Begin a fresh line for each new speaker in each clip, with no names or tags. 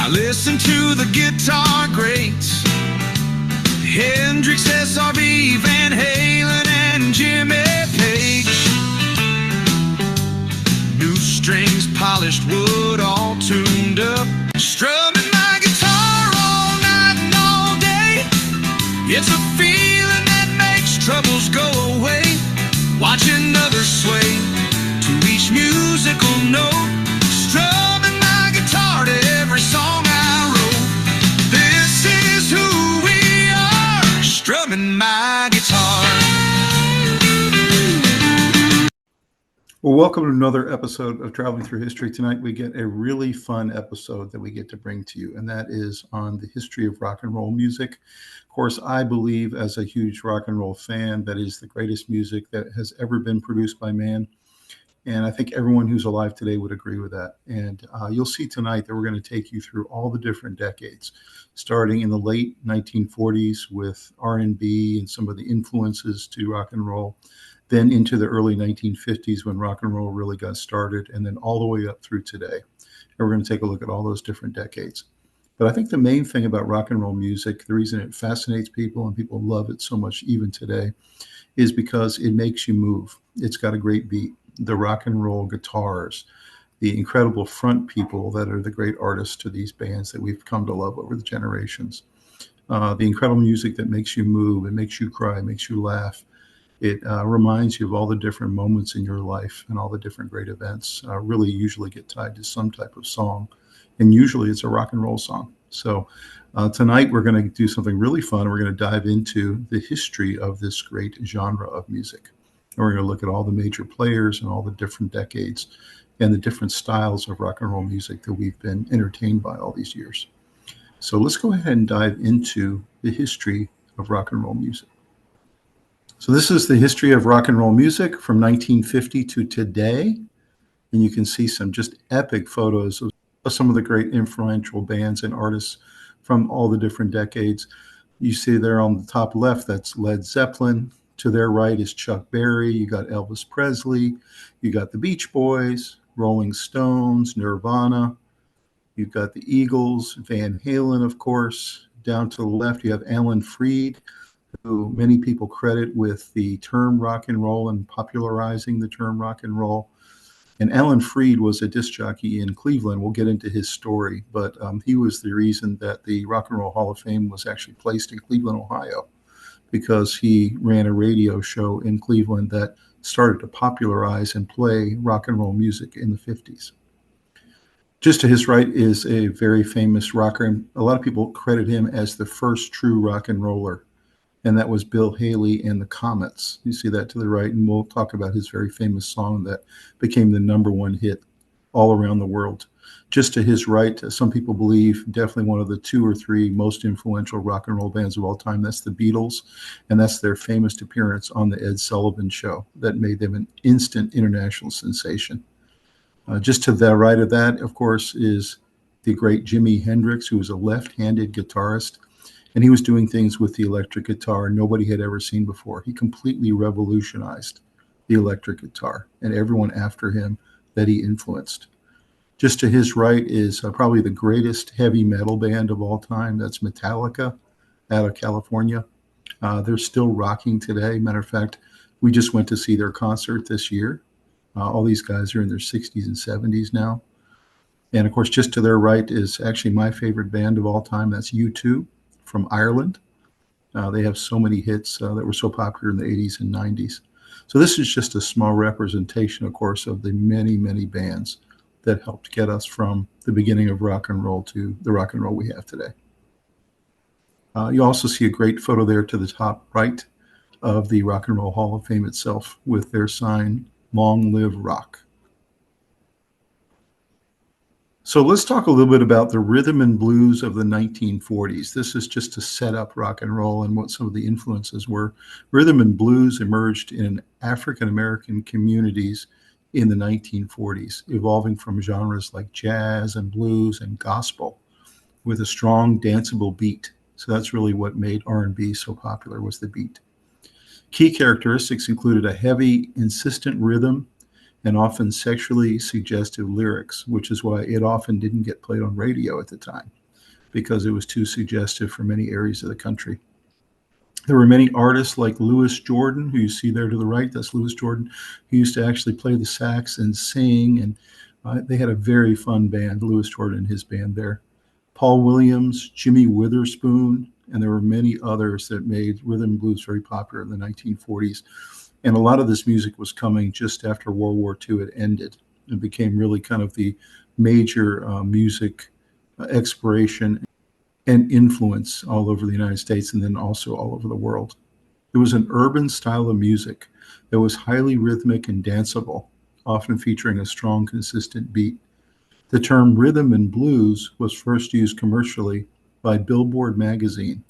I listen to the guitar greats, Hendrix, SRV, Van Halen, and Jimmy Page. New strings, polished wood, all tuned up, strumming my guitar all night and all day. It's a feeling that makes troubles go away, watching others sway to each musical note, strumming my guitar to every song I wrote. This is who we are, strumming my guitar.
Well, welcome to another episode of Traveling Through History. Tonight we get a really fun episode that we get to bring to you, and that is on the history of rock and roll music. Of course, I believe, as a huge rock and roll fan, that is the greatest music that has ever been produced by man. And I think everyone who's alive today would agree with that. And you'll see tonight that we're going to take you through all the different decades, starting in the late 1940s with R&B and some of the influences to rock and roll, then into the early 1950s when rock and roll really got started, and then all the way up through today. And we're going to take a look at all those different decades. But I think the main thing about rock and roll music, the reason it fascinates people and people love it so much even today, is because it makes you move. It's got a great beat. The rock and roll guitars, the incredible front people that are the great artists to these bands that we've come to love over the generations. The incredible music that makes you move, it makes you cry, it makes you laugh. It reminds you of all the different moments in your life and all the different great events. Really usually get tied to some type of song, and usually it's a rock and roll song. So tonight we're going to do something really fun. We're going to dive into the history of this great genre of music. And we're going to look at all the major players and all the different decades and the different styles of rock and roll music that we've been entertained by all these years. So let's go ahead and dive into the history of rock and roll music. So this is the history of rock and roll music from 1950 to today. And you can see some just epic photos of some of the great influential bands and artists from all the different decades. You see there on the top left, that's Led Zeppelin. To their right is Chuck Berry. You got Elvis Presley. You got the Beach Boys, Rolling Stones, Nirvana. You've got the Eagles, Van Halen, of course. Down to the left, you have Alan Freed, who many people credit with the term rock and roll and popularizing the term rock and roll. And Alan Freed was a disc jockey in Cleveland. We'll get into his story, but he was the reason that the Rock and Roll Hall of Fame was actually placed in Cleveland, Ohio, because he ran a radio show in Cleveland that started to popularize and play rock and roll music in the 50s. Just to his right is a very famous rocker, and a lot of people credit him as the first true rock and roller, and that was Bill Haley and the Comets. You see that to the right, and we'll talk about his very famous song that became the #1 hit all around the world. Just to his right, some people believe definitely one of the 2 or 3 most influential rock and roll bands of all time. That's the Beatles, and that's their famous appearance on the Ed Sullivan Show that made them an instant international sensation. Just to the right of that, of course, is the great Jimi Hendrix, who was a left-handed guitarist, and he was doing things with the electric guitar nobody had ever seen before. He completely revolutionized the electric guitar and everyone after him that he influenced. Just to his right is probably the greatest heavy metal band of all time. That's Metallica out of California. They're still rocking today. Matter of fact, we just went to see their concert this year. All these guys are in their 60s and 70s now. And of course, just to their right is actually my favorite band of all time. That's U2 from Ireland. They have so many hits that were so popular in the 80s and 90s. So this is just a small representation, of course, of the many, many bands that helped get us from the beginning of rock and roll to the rock and roll we have today. You also see a great photo there to the top right of the Rock and Roll Hall of Fame itself with their sign, "Long Live Rock." So let's talk a little bit about the rhythm and blues of the 1940s. This is just to set up rock and roll and what some of the influences were. Rhythm and blues emerged in African-American communities in the 1940s, evolving from genres like jazz and blues and gospel with a strong danceable beat. So that's really what made R&B so popular, was the beat. Key characteristics included a heavy, insistent rhythm and often sexually suggestive lyrics, which is why it often didn't get played on radio at the time, because it was too suggestive for many areas of the country. There were many artists like Louis Jordan, who you see there to the right. That's Louis Jordan, who used to actually play the sax and sing. And they had a very fun band, Louis Jordan and his band there. Paul Williams, Jimmy Witherspoon, and there were many others that made rhythm and blues very popular in the 1940s. And a lot of this music was coming just after World War II had ended. It became really kind of the major music exploration and influence all over the United States and then also all over the world. It was an urban style of music that was highly rhythmic and danceable, often featuring a strong, consistent beat. The term rhythm and blues was first used commercially by Billboard magazine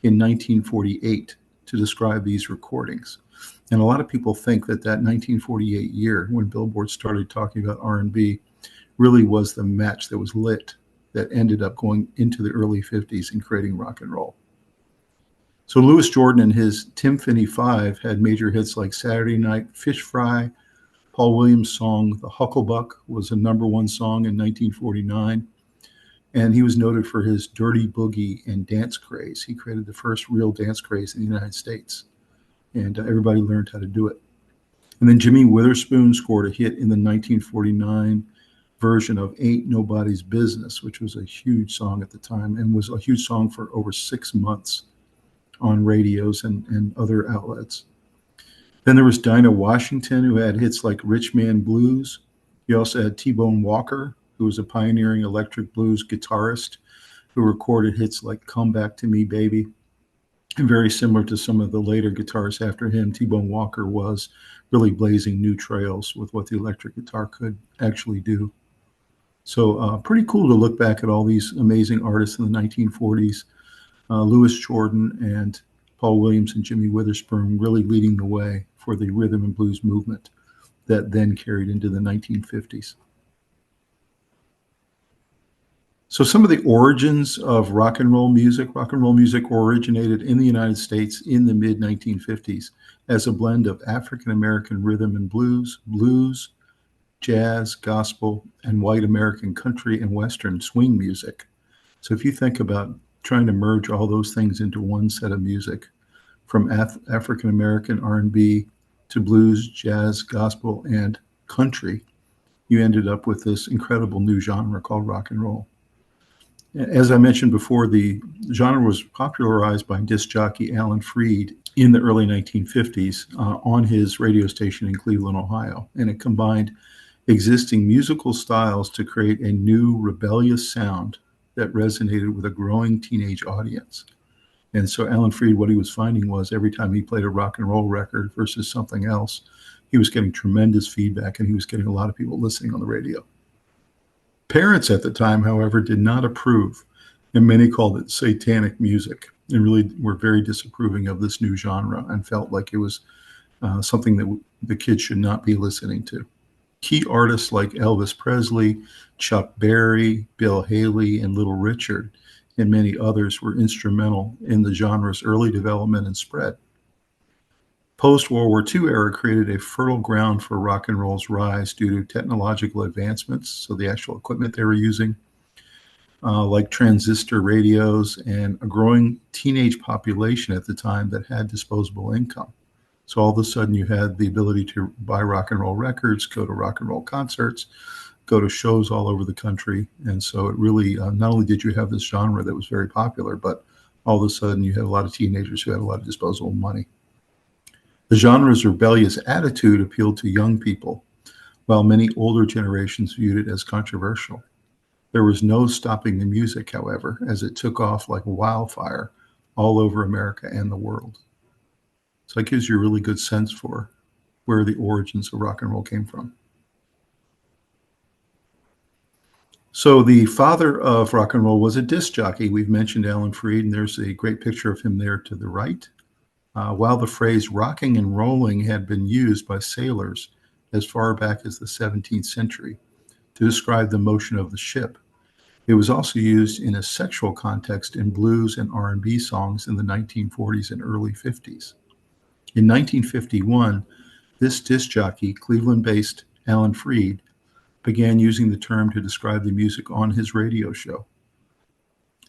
in 1948 to describe these recordings. And a lot of people think that that 1948 year, when Billboard started talking about R&B, really was the match that was lit that ended up going into the early 50s and creating rock and roll. So Louis Jordan and his Timpani Five had major hits like Saturday Night Fish Fry. Paul Williams' song The Hucklebuck was a #1 song in 1949. And he was noted for his dirty boogie and dance craze. He created the first real dance craze in the United States. And everybody learned how to do it. And then Jimmy Witherspoon scored a hit in the 1949 version of Ain't Nobody's Business, which was a huge song at the time and was a huge song for over 6 months on radios and other outlets. Then there was Dinah Washington, who had hits like Rich Man Blues. You also had T-Bone Walker, who was a pioneering electric blues guitarist who recorded hits like Come Back to Me, Baby. And very similar to some of the later guitarists after him, T-Bone Walker was really blazing new trails with what the electric guitar could actually do. So pretty cool to look back at all these amazing artists in the 1940s. Louis Jordan and Paul Williams and Jimmy Witherspoon really leading the way for the rhythm and blues movement that then carried into the 1950s. So some of the origins of rock and roll music originated in the United States in the mid-1950s as a blend of African-American rhythm and blues, jazz, gospel, and white American country and Western swing music. So if you think about trying to merge all those things into one set of music, from African-American R&B to blues, jazz, gospel, and country, you ended up with this incredible new genre called rock and roll. As I mentioned before, the genre was popularized by disc jockey Alan Freed in the early 1950s on his radio station in Cleveland, Ohio, and it combined existing musical styles to create a new rebellious sound that resonated with a growing teenage audience. And so Alan Freed, what he was finding was every time he played a rock and roll record versus something else, he was getting tremendous feedback and he was getting a lot of people listening on the radio. Parents at the time, however, did not approve, and many called it satanic music and really were very disapproving of this new genre and felt like it was something that the kids should not be listening to. Key artists like Elvis Presley, Chuck Berry, Bill Haley, and Little Richard, and many others were instrumental in the genre's early development and spread. Post-World War II era created a fertile ground for rock and roll's rise due to technological advancements, so the actual equipment they were using, like transistor radios, and a growing teenage population at the time that had disposable income. So all of a sudden you had the ability to buy rock and roll records, go to rock and roll concerts, go to shows all over the country. And so it really, not only did you have this genre that was very popular, but all of a sudden you had a lot of teenagers who had a lot of disposable money. The genre's rebellious attitude appealed to young people, while many older generations viewed it as controversial. There was no stopping the music, however, as it took off like wildfire all over America and the world. So that gives you a really good sense for where the origins of rock and roll came from. So the father of rock and roll was a disc jockey. We've mentioned Alan Freed, and there's a great picture of him there to the right. While the phrase rocking and rolling had been used by sailors as far back as the 17th century to describe the motion of the ship, it was also used in a sexual context in blues and R&B songs in the 1940s and early 50s. In 1951, this disc jockey, Cleveland-based Alan Freed, began using the term to describe the music on his radio show.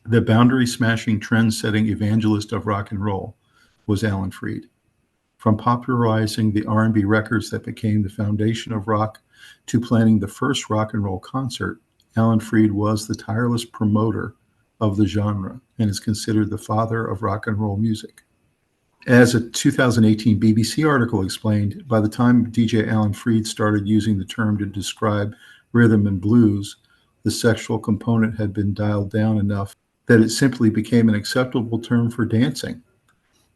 The boundary-smashing, trend-setting evangelist of rock and roll was Alan Freed. From popularizing the R&B records that became the foundation of rock to planning the first rock and roll concert, Alan Freed was the tireless promoter of the genre and is considered the father of rock and roll music. As a 2018 BBC article explained, by the time DJ Alan Freed started using the term to describe rhythm and blues, the sexual component had been dialed down enough that it simply became an acceptable term for dancing.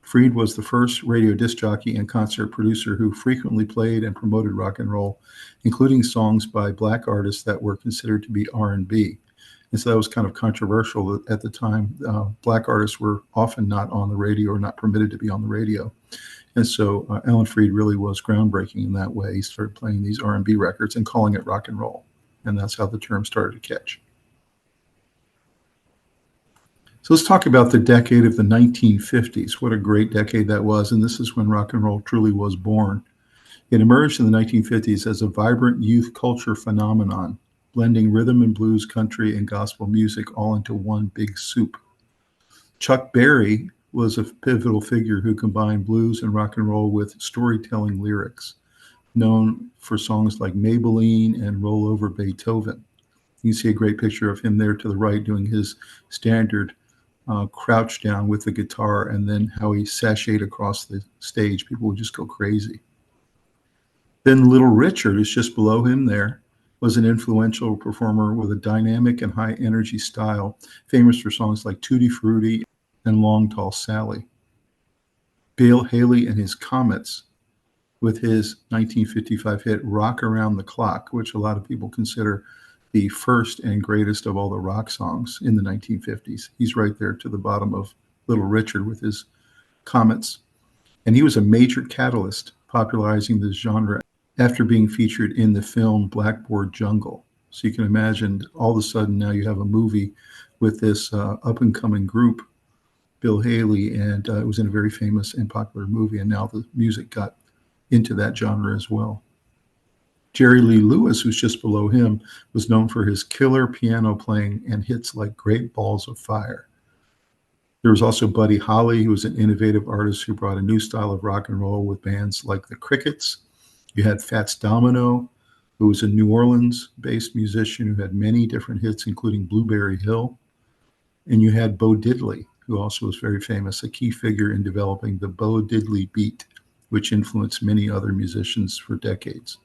Freed was the first radio disc jockey and concert producer who frequently played and promoted rock and roll, including songs by black artists that were considered to be R&B. And so that was kind of controversial at the time. Black artists were often not on the radio or not permitted to be on the radio. And so Alan Freed really was groundbreaking in that way. He started playing these R&B records and calling it rock and roll. And that's how the term started to catch. So let's talk about the decade of the 1950s. What a great decade that was. And this is when rock and roll truly was born. It emerged in the 1950s as a vibrant youth culture phenomenon, blending rhythm and blues, country, and gospel music all into one big soup. Chuck Berry was a pivotal figure who combined blues and rock and roll with storytelling lyrics, known for songs like Maybelline and Roll Over Beethoven. You can see a great picture of him there to the right doing his standard crouch down with the guitar, and then how he sashayed across the stage. People would just go crazy. Then Little Richard, who's just below him there, was an influential performer with a dynamic and high energy style, famous for songs like Tutti Frutti and Long Tall Sally. Bill Haley and his Comets, with his 1955 hit Rock Around the Clock, which a lot of people consider the first and greatest of all the rock songs in the 1950s. He's right there to the bottom of Little Richard with his Comets. And he was a major catalyst popularizing this genre after being featured in the film Blackboard Jungle. So you can imagine all of a sudden now you have a movie with this up-and-coming group, Bill Haley, and it was in a very famous and popular movie, and now the music got into that genre as well. Jerry Lee Lewis, who's just below him, was known for his killer piano playing and hits like Great Balls of Fire. There was also Buddy Holly, who was an innovative artist who brought a new style of rock and roll with bands like the Crickets. You had Fats Domino, who was a New Orleans-based musician who had many different hits, including Blueberry Hill. And you had Bo Diddley, who also was very famous, a key figure in developing the Bo Diddley beat, which influenced many other musicians for decades.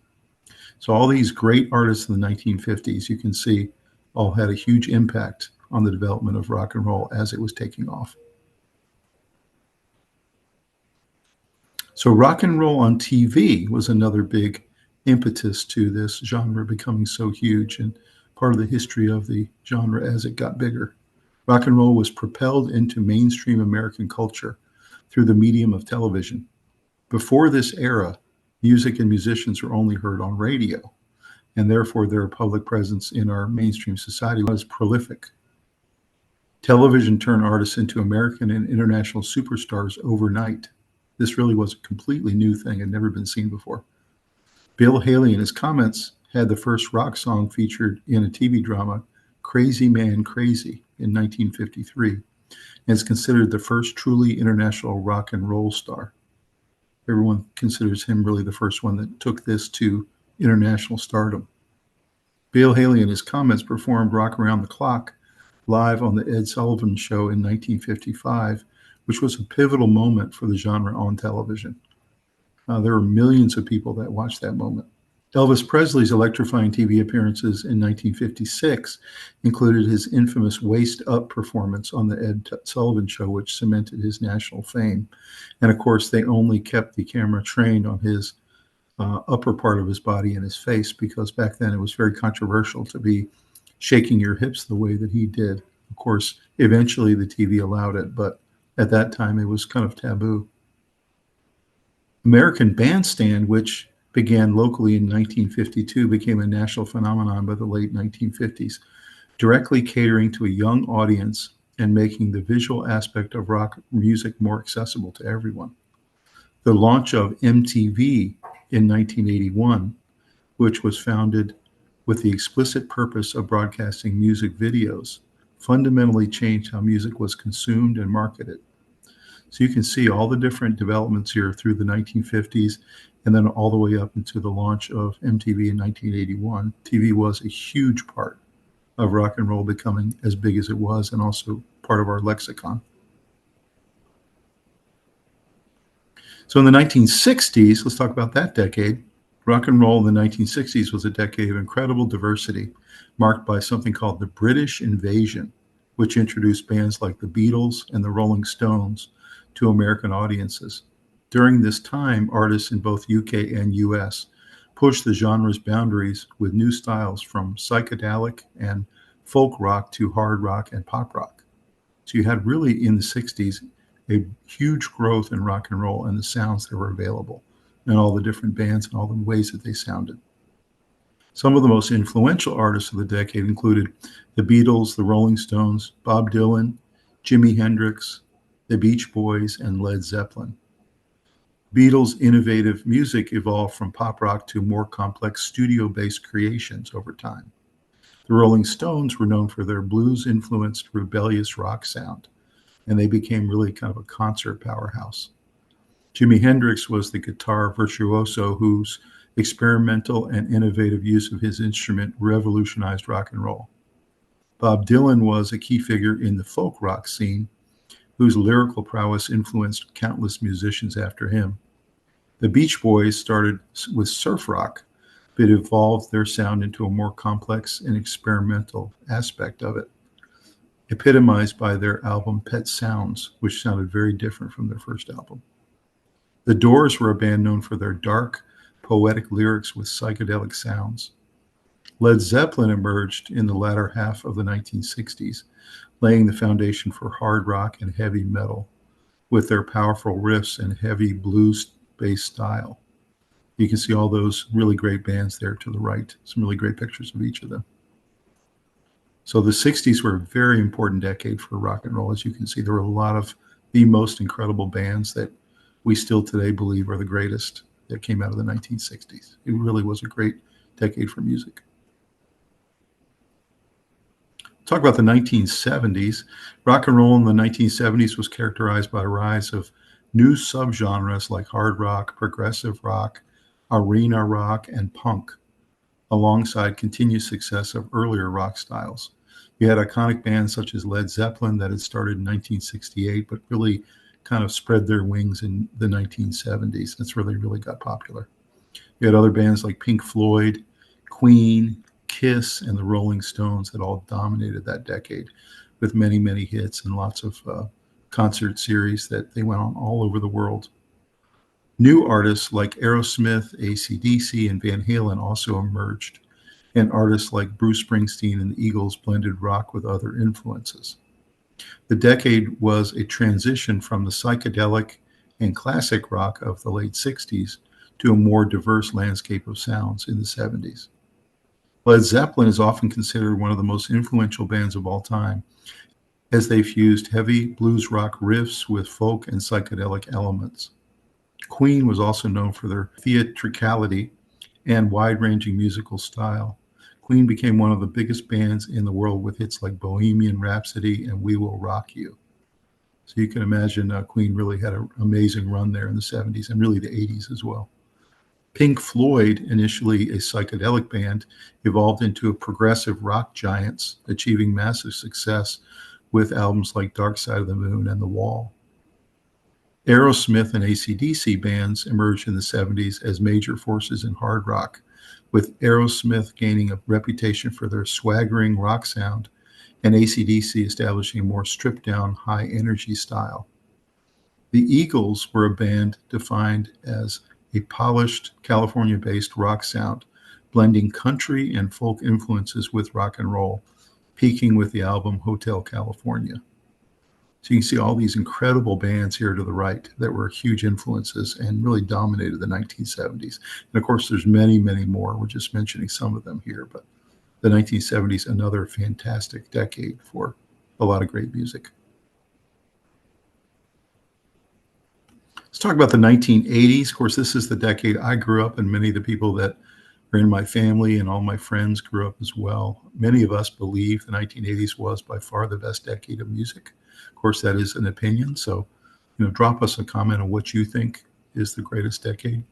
So all these great artists in the 1950s, you can see, all had a huge impact on the development of rock and roll as it was taking off. So rock and roll on TV was another big impetus to this genre becoming so huge and part of the history of the genre as it got bigger. Rock and roll was propelled into mainstream American culture through the medium of television. Before this era, music and musicians were only heard on radio, and therefore their public presence in our mainstream society was prolific. Television turned artists into American and international superstars overnight. This really was a completely new thing, had never been seen before. Bill Haley and his Comets had the first rock song featured in a TV drama, Crazy Man Crazy, in 1953, and is considered the first truly international rock and roll star. Everyone considers him really the first one that took this to international stardom. Bill Haley and his Comets performed Rock Around the Clock live on the Ed Sullivan Show in 1955, which was a pivotal moment for the genre on television. There were millions of people that watched that moment. Elvis Presley's electrifying TV appearances in 1956 included his infamous Waist Up performance on the Ed Sullivan Show, which cemented his national fame. And of course, they only kept the camera trained on his upper part of his body and his face, because back then it was very controversial to be shaking your hips the way that he did. Of course, eventually the TV allowed it, but at that time it was kind of taboo. American Bandstand, which began locally in 1952, became a national phenomenon by the late 1950s, directly catering to a young audience and making the visual aspect of rock music more accessible to everyone. The launch of MTV in 1981 which was founded with the explicit purpose of broadcasting music videos, fundamentally changed how music was consumed and marketed. So you can see all the different developments here through the 1950s and then all the way up into the launch of MTV in 1981. TV was a huge part of rock and roll becoming as big as it was and also part of our lexicon. So in the 1960s, let's talk about that decade. Rock and roll in the 1960s was a decade of incredible diversity, marked by something called the British Invasion, which introduced bands like the Beatles and the Rolling Stones to American audiences. During this time, artists in both UK and US pushed the genre's boundaries with new styles from psychedelic and folk rock to hard rock and pop rock. So you had really in the 60s a huge growth in rock and roll and the sounds that were available and all the different bands and all the ways that they sounded. Some of the most influential artists of the decade included the Beatles, the Rolling Stones, Bob Dylan, Jimi Hendrix, the Beach Boys, and Led Zeppelin. Beatles' innovative music evolved from pop rock to more complex studio-based creations over time. The Rolling Stones were known for their blues-influenced rebellious rock sound, and they became really kind of a concert powerhouse. Jimi Hendrix was the guitar virtuoso whose experimental and innovative use of his instrument revolutionized rock and roll. Bob Dylan was a key figure in the folk rock scene, whose lyrical prowess influenced countless musicians after him. The Beach Boys started with surf rock, but evolved their sound into a more complex and experimental aspect of it, epitomized by their album Pet Sounds, which sounded very different from their first album. The Doors were a band known for their dark, poetic lyrics with psychedelic sounds. Led Zeppelin emerged in the latter half of the 1960s, laying the foundation for hard rock and heavy metal with their powerful riffs and heavy blues-based style. You can see all those really great bands there to the right, some really great pictures of each of them. So the 60s were a very important decade for rock and roll. As you can see, there were a lot of the most incredible bands that we still today believe are the greatest that came out of the 1960s. It really was a great decade for music. Talk about the 1970s. Rock and roll in the 1970s was characterized by a rise of new subgenres like hard rock, progressive rock, arena rock, and punk, alongside continued success of earlier rock styles. You had iconic bands such as Led Zeppelin that had started in 1968, but really kind of spread their wings in the 1970s. That's where they really got popular. You had other bands like Pink Floyd, Queen, Kiss, and the Rolling Stones that all dominated that decade with many, many hits and lots of concert series that they went on all over the world. New artists like Aerosmith, AC/DC, and Van Halen also emerged, and artists like Bruce Springsteen and the Eagles blended rock with other influences. The decade was a transition from the psychedelic and classic rock of the late 60s to a more diverse landscape of sounds in the 70s. Led Zeppelin is often considered one of the most influential bands of all time, as they fused heavy blues rock riffs with folk and psychedelic elements. Queen was also known for their theatricality and wide-ranging musical style. Queen became one of the biggest bands in the world with hits like Bohemian Rhapsody and We Will Rock You. So you can imagine Queen really had an amazing run there in the 70s and really the 80s as well. Pink Floyd, initially a psychedelic band, evolved into a progressive rock giants, achieving massive success with albums like Dark Side of the Moon and The Wall. Aerosmith and AC/DC bands emerged in the 70s as major forces in hard rock, with Aerosmith gaining a reputation for their swaggering rock sound and AC/DC establishing a more stripped-down, high-energy style. The Eagles were a band defined as a polished, California-based rock sound, blending country and folk influences with rock and roll, peaking with the album Hotel California. So you can see all these incredible bands here to the right that were huge influences and really dominated the 1970s. And of course, there's many, many more. We're just mentioning some of them here, but the 1970s, another fantastic decade for a lot of great music. Let's talk about the 1980s. Of course, this is the decade I grew up, and many of the people that are in my family, and all my friends grew up as well. Many of us believe the 1980s was by far the best decade of music. Of course, that is an opinion. So, drop us a comment on what you think is the greatest decade.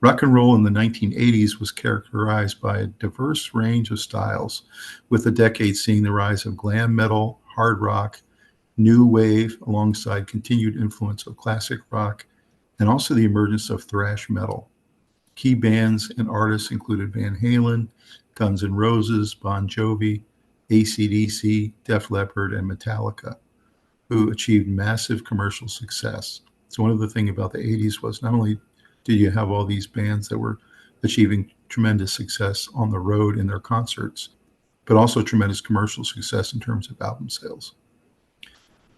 Rock and roll in the 1980s was characterized by a diverse range of styles, with the decade seeing the rise of glam metal, hard rock, new wave, alongside continued influence of classic rock, and also the emergence of thrash metal. Key bands and artists included Van Halen, Guns N' Roses, Bon Jovi, AC/DC, Def Leppard, and Metallica, who achieved massive commercial success. So one of the things about the 80s was not only did you have all these bands that were achieving tremendous success on the road in their concerts, but also tremendous commercial success in terms of album sales.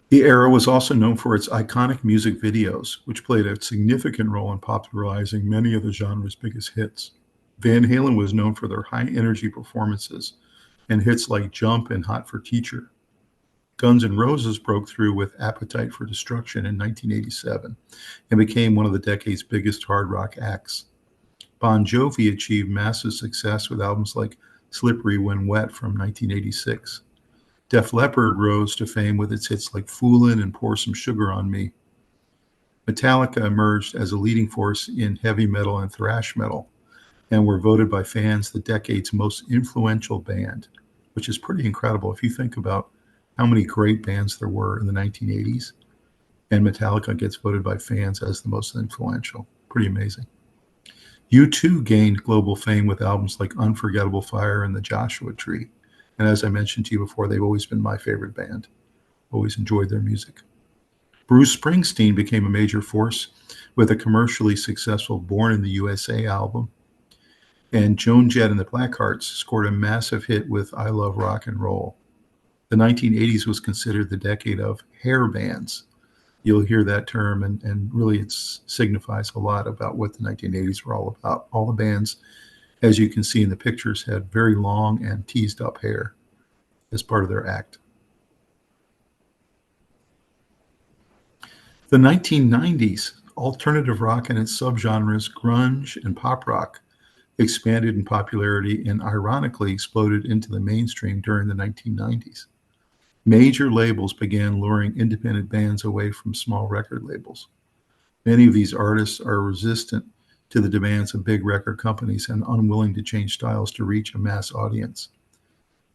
The era was also known for its iconic music videos, which played a significant role in popularizing many of the genre's biggest hits. Van Halen was known for their high-energy performances and hits like Jump and Hot for Teacher. Guns N' Roses broke through with Appetite for Destruction in 1987 and became one of the decade's biggest hard rock acts. Bon Jovi achieved massive success with albums like Slippery When Wet from 1986. Def Leppard rose to fame with its hits like Foolin' and Pour Some Sugar on Me. Metallica emerged as a leading force in heavy metal and thrash metal and were voted by fans the decade's most influential band, which is pretty incredible if you think about how many great bands there were in the 1980s, and Metallica gets voted by fans as the most influential. Pretty amazing. U2 gained global fame with albums like Unforgettable Fire and The Joshua Tree. And as I mentioned to you before, they've always been my favorite band. Always enjoyed their music. Bruce Springsteen became a major force with a commercially successful Born in the USA album. And Joan Jett and the Blackhearts scored a massive hit with I Love Rock and Roll. The 1980s was considered the decade of hair bands. You'll hear that term, and really it signifies a lot about what the 1980s were all about. All the bands, as you can see in the pictures, had very long and teased up hair as part of their act. The 1990s, alternative rock and its subgenres, grunge and pop rock, expanded in popularity and ironically exploded into the mainstream during the 1990s. Major labels began luring independent bands away from small record labels. Many of these artists are resistant to the demands of big record companies and unwilling to change styles to reach a mass audience.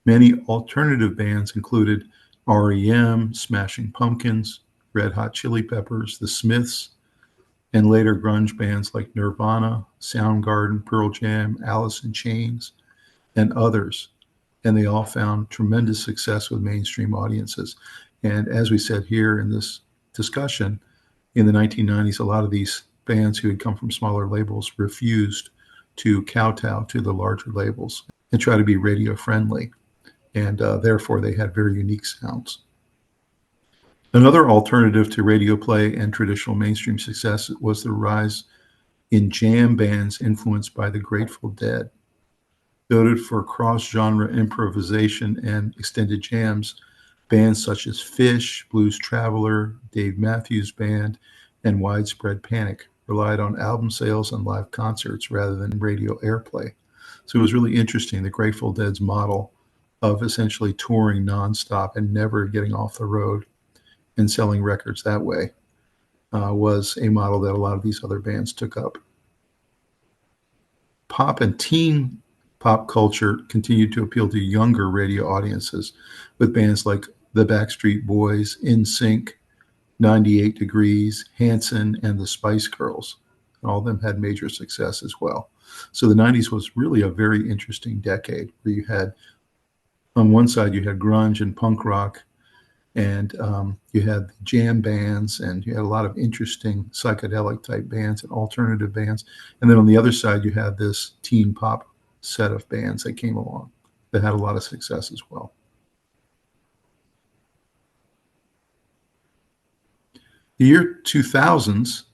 Many alternative bands included REM, Smashing Pumpkins, Red Hot Chili Peppers, The Smiths, and later grunge bands like Nirvana, Soundgarden, Pearl Jam, Alice in Chains, and others. And they all found tremendous success with mainstream audiences. And as we said here in this discussion, in the 1990s, a lot of these bands who had come from smaller labels refused to kowtow to the larger labels and try to be radio friendly. And therefore, they had very unique sounds. Another alternative to radio play and traditional mainstream success was the rise in jam bands influenced by the Grateful Dead. Noted for cross-genre improvisation and extended jams, bands such as Fish, Blues Traveler, Dave Matthews Band, and Widespread Panic relied on album sales and live concerts rather than radio airplay. So it was really interesting, the Grateful Dead's model of essentially touring nonstop and never getting off the road and selling records that way was a model that a lot of these other bands took up. Pop and teen pop culture continued to appeal to younger radio audiences with bands like the Backstreet Boys, NSYNC, 98 Degrees, Hanson, and the Spice Girls. And all of them had major success as well. So the 90s was really a very interesting decade where you had, on one side, you had grunge and punk rock, and you had jam bands, and you had a lot of interesting psychedelic type bands and alternative bands. And then on the other side, you had this teen pop set of bands that came along that had a lot of success as well. The year 2000s,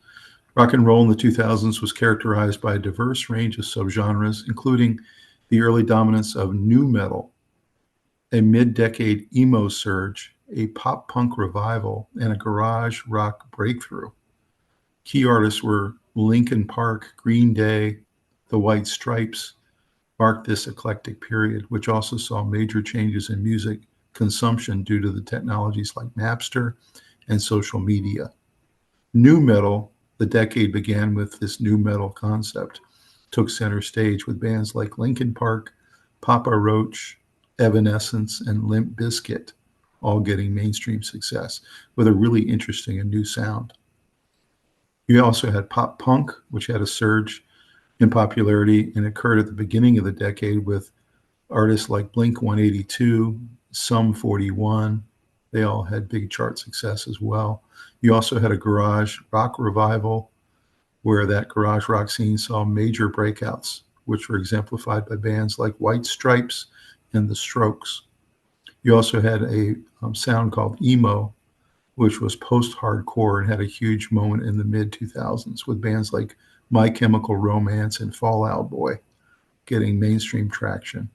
rock and roll in the 2000s was characterized by a diverse range of subgenres, including the early dominance of nu metal, a mid-decade emo surge, a pop-punk revival, and a garage rock breakthrough. Key artists were Linkin Park, Green Day, the White Stripes, marked this eclectic period, which also saw major changes in music consumption due to the technologies like Napster and social media. Nu metal, the decade began with this nu metal concept, took center stage with bands like Linkin Park, Papa Roach, Evanescence, and Limp Bizkit all getting mainstream success with a really interesting and new sound. You also had pop punk, which had a surge in popularity and occurred at the beginning of the decade with artists like Blink 182, Sum 41. They all had big chart success as well. You also had a garage rock revival where that garage rock scene saw major breakouts, which were exemplified by bands like White Stripes and The Strokes. You also had a sound called emo, which was post-hardcore and had a huge moment in the mid-2000s with bands like My Chemical Romance and Fall Out Boy getting mainstream traction.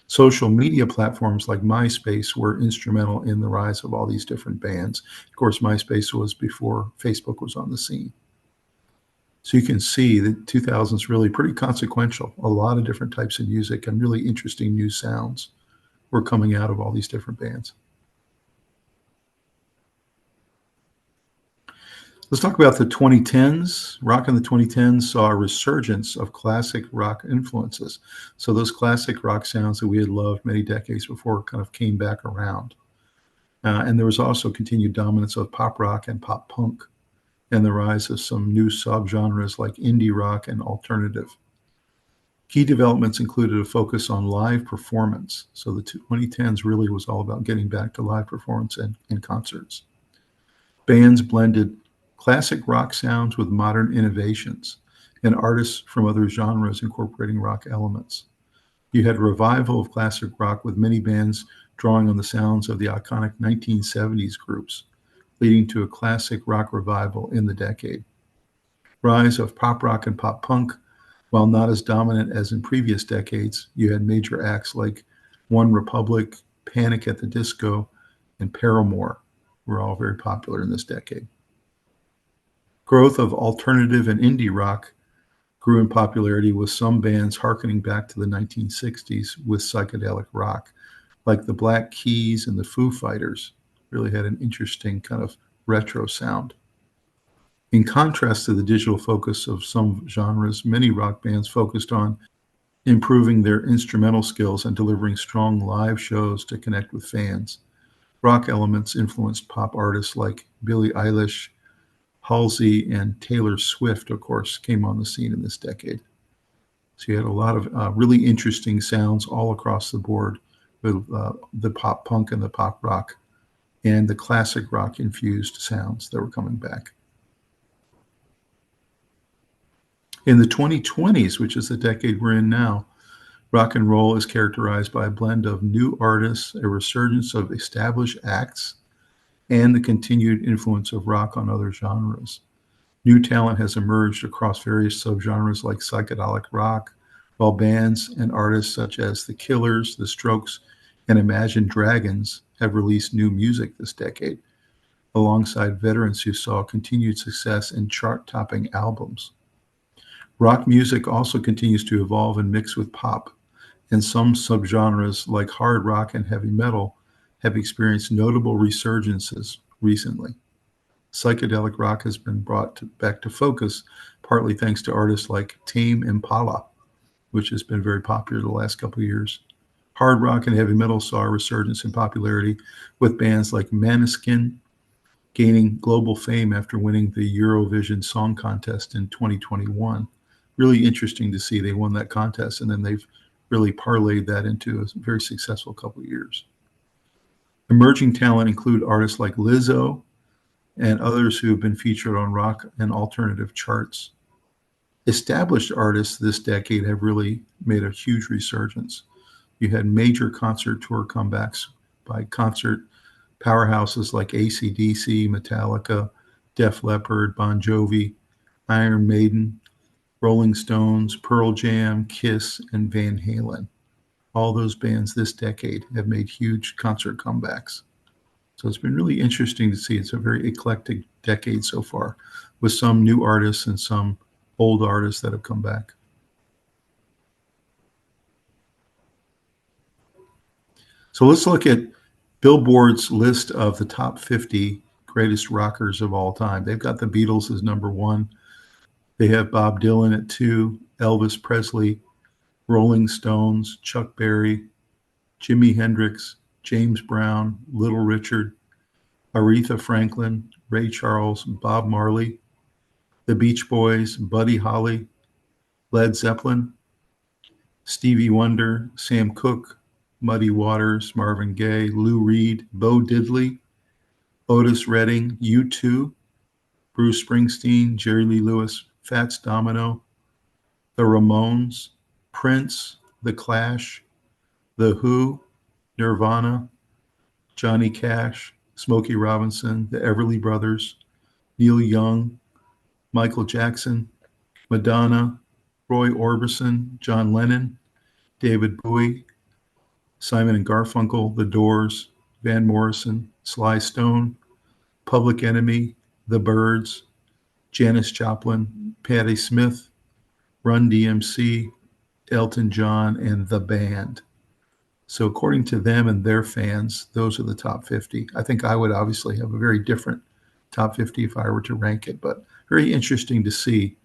Social media platforms like MySpace were instrumental in the rise of all these different bands. Of course, MySpace was before Facebook was on the scene. So you can see that 2000s really pretty consequential. A lot of different types of music and really interesting new sounds were coming out of all these different bands. Let's talk about the 2010s. Rock in the 2010s saw a resurgence of classic rock influences. So those classic rock sounds that we had loved many decades before kind of came back around. And there was also continued dominance of pop rock and pop punk and the rise of some new subgenres like indie rock and alternative. Key developments included a focus on live performance. So the 2010s really was all about getting back to live performance and concerts. Bands blended classic rock sounds with modern innovations and artists from other genres incorporating rock elements. You had a revival of classic rock with many bands drawing on the sounds of the iconic 1970s groups, leading to a classic rock revival in the decade. Rise of pop rock and pop punk, while not as dominant as in previous decades, you had major acts like One Republic, Panic at the Disco, and Paramore were all very popular in this decade. Growth of alternative and indie rock grew in popularity with some bands harkening back to the 1960s with psychedelic rock, like the Black Keys and the Foo Fighters really had an interesting kind of retro sound. In contrast to the digital focus of some genres, many rock bands focused on improving their instrumental skills and delivering strong live shows to connect with fans. Rock elements influenced pop artists like Billie Eilish, Halsey, and Taylor Swift, of course, came on the scene in this decade. So you had a lot of really interesting sounds all across the board with the pop punk and the pop rock and the classic rock infused sounds that were coming back. In the 2020s, which is the decade we're in now, rock and roll is characterized by a blend of new artists, a resurgence of established acts, and the continued influence of rock on other genres. New talent has emerged across various subgenres like psychedelic rock, while bands and artists such as The Killers, The Strokes, and Imagine Dragons have released new music this decade, alongside veterans who saw continued success in chart-topping albums. Rock music also continues to evolve and mix with pop, and some subgenres like hard rock and heavy metal have experienced notable resurgences recently. Psychedelic rock has been brought back to focus, partly thanks to artists like Tame Impala, which has been very popular the last couple of years. Hard rock and heavy metal saw a resurgence in popularity with bands like Maneskin gaining global fame after winning the Eurovision Song Contest in 2021. Really interesting to see they won that contest, and then they've really parlayed that into a very successful couple of years. Emerging talent include artists like Lizzo and others who have been featured on rock and alternative charts. Established artists this decade have really made a huge resurgence. You had major concert tour comebacks by concert powerhouses like AC/DC, Metallica, Def Leppard, Bon Jovi, Iron Maiden, Rolling Stones, Pearl Jam, Kiss, and Van Halen. All those bands this decade have made huge concert comebacks. So it's been really interesting to see. It's a very eclectic decade so far, with some new artists and some old artists that have come back. So let's look at Billboard's list of the top 50 greatest rockers of all time. They've got the Beatles as number one. They have Bob Dylan at two, Elvis Presley, Rolling Stones, Chuck Berry, Jimi Hendrix, James Brown, Little Richard, Aretha Franklin, Ray Charles, Bob Marley, the Beach Boys, Buddy Holly, Led Zeppelin, Stevie Wonder, Sam Cooke, Muddy Waters, Marvin Gaye, Lou Reed, Bo Diddley, Otis Redding, U2, Bruce Springsteen, Jerry Lee Lewis, Fats Domino, the Ramones, Prince, The Clash, The Who, Nirvana, Johnny Cash, Smokey Robinson, the Everly Brothers, Neil Young, Michael Jackson, Madonna, Roy Orbison, John Lennon, David Bowie, Simon and Garfunkel, The Doors, Van Morrison, Sly Stone, Public Enemy, The Byrds, Janis Joplin, Patti Smith, Run DMC, Elton John, and The Band. So according to them and their fans, those are the top 50. I think I would obviously have a very different top 50 if I were to rank it, but very interesting to see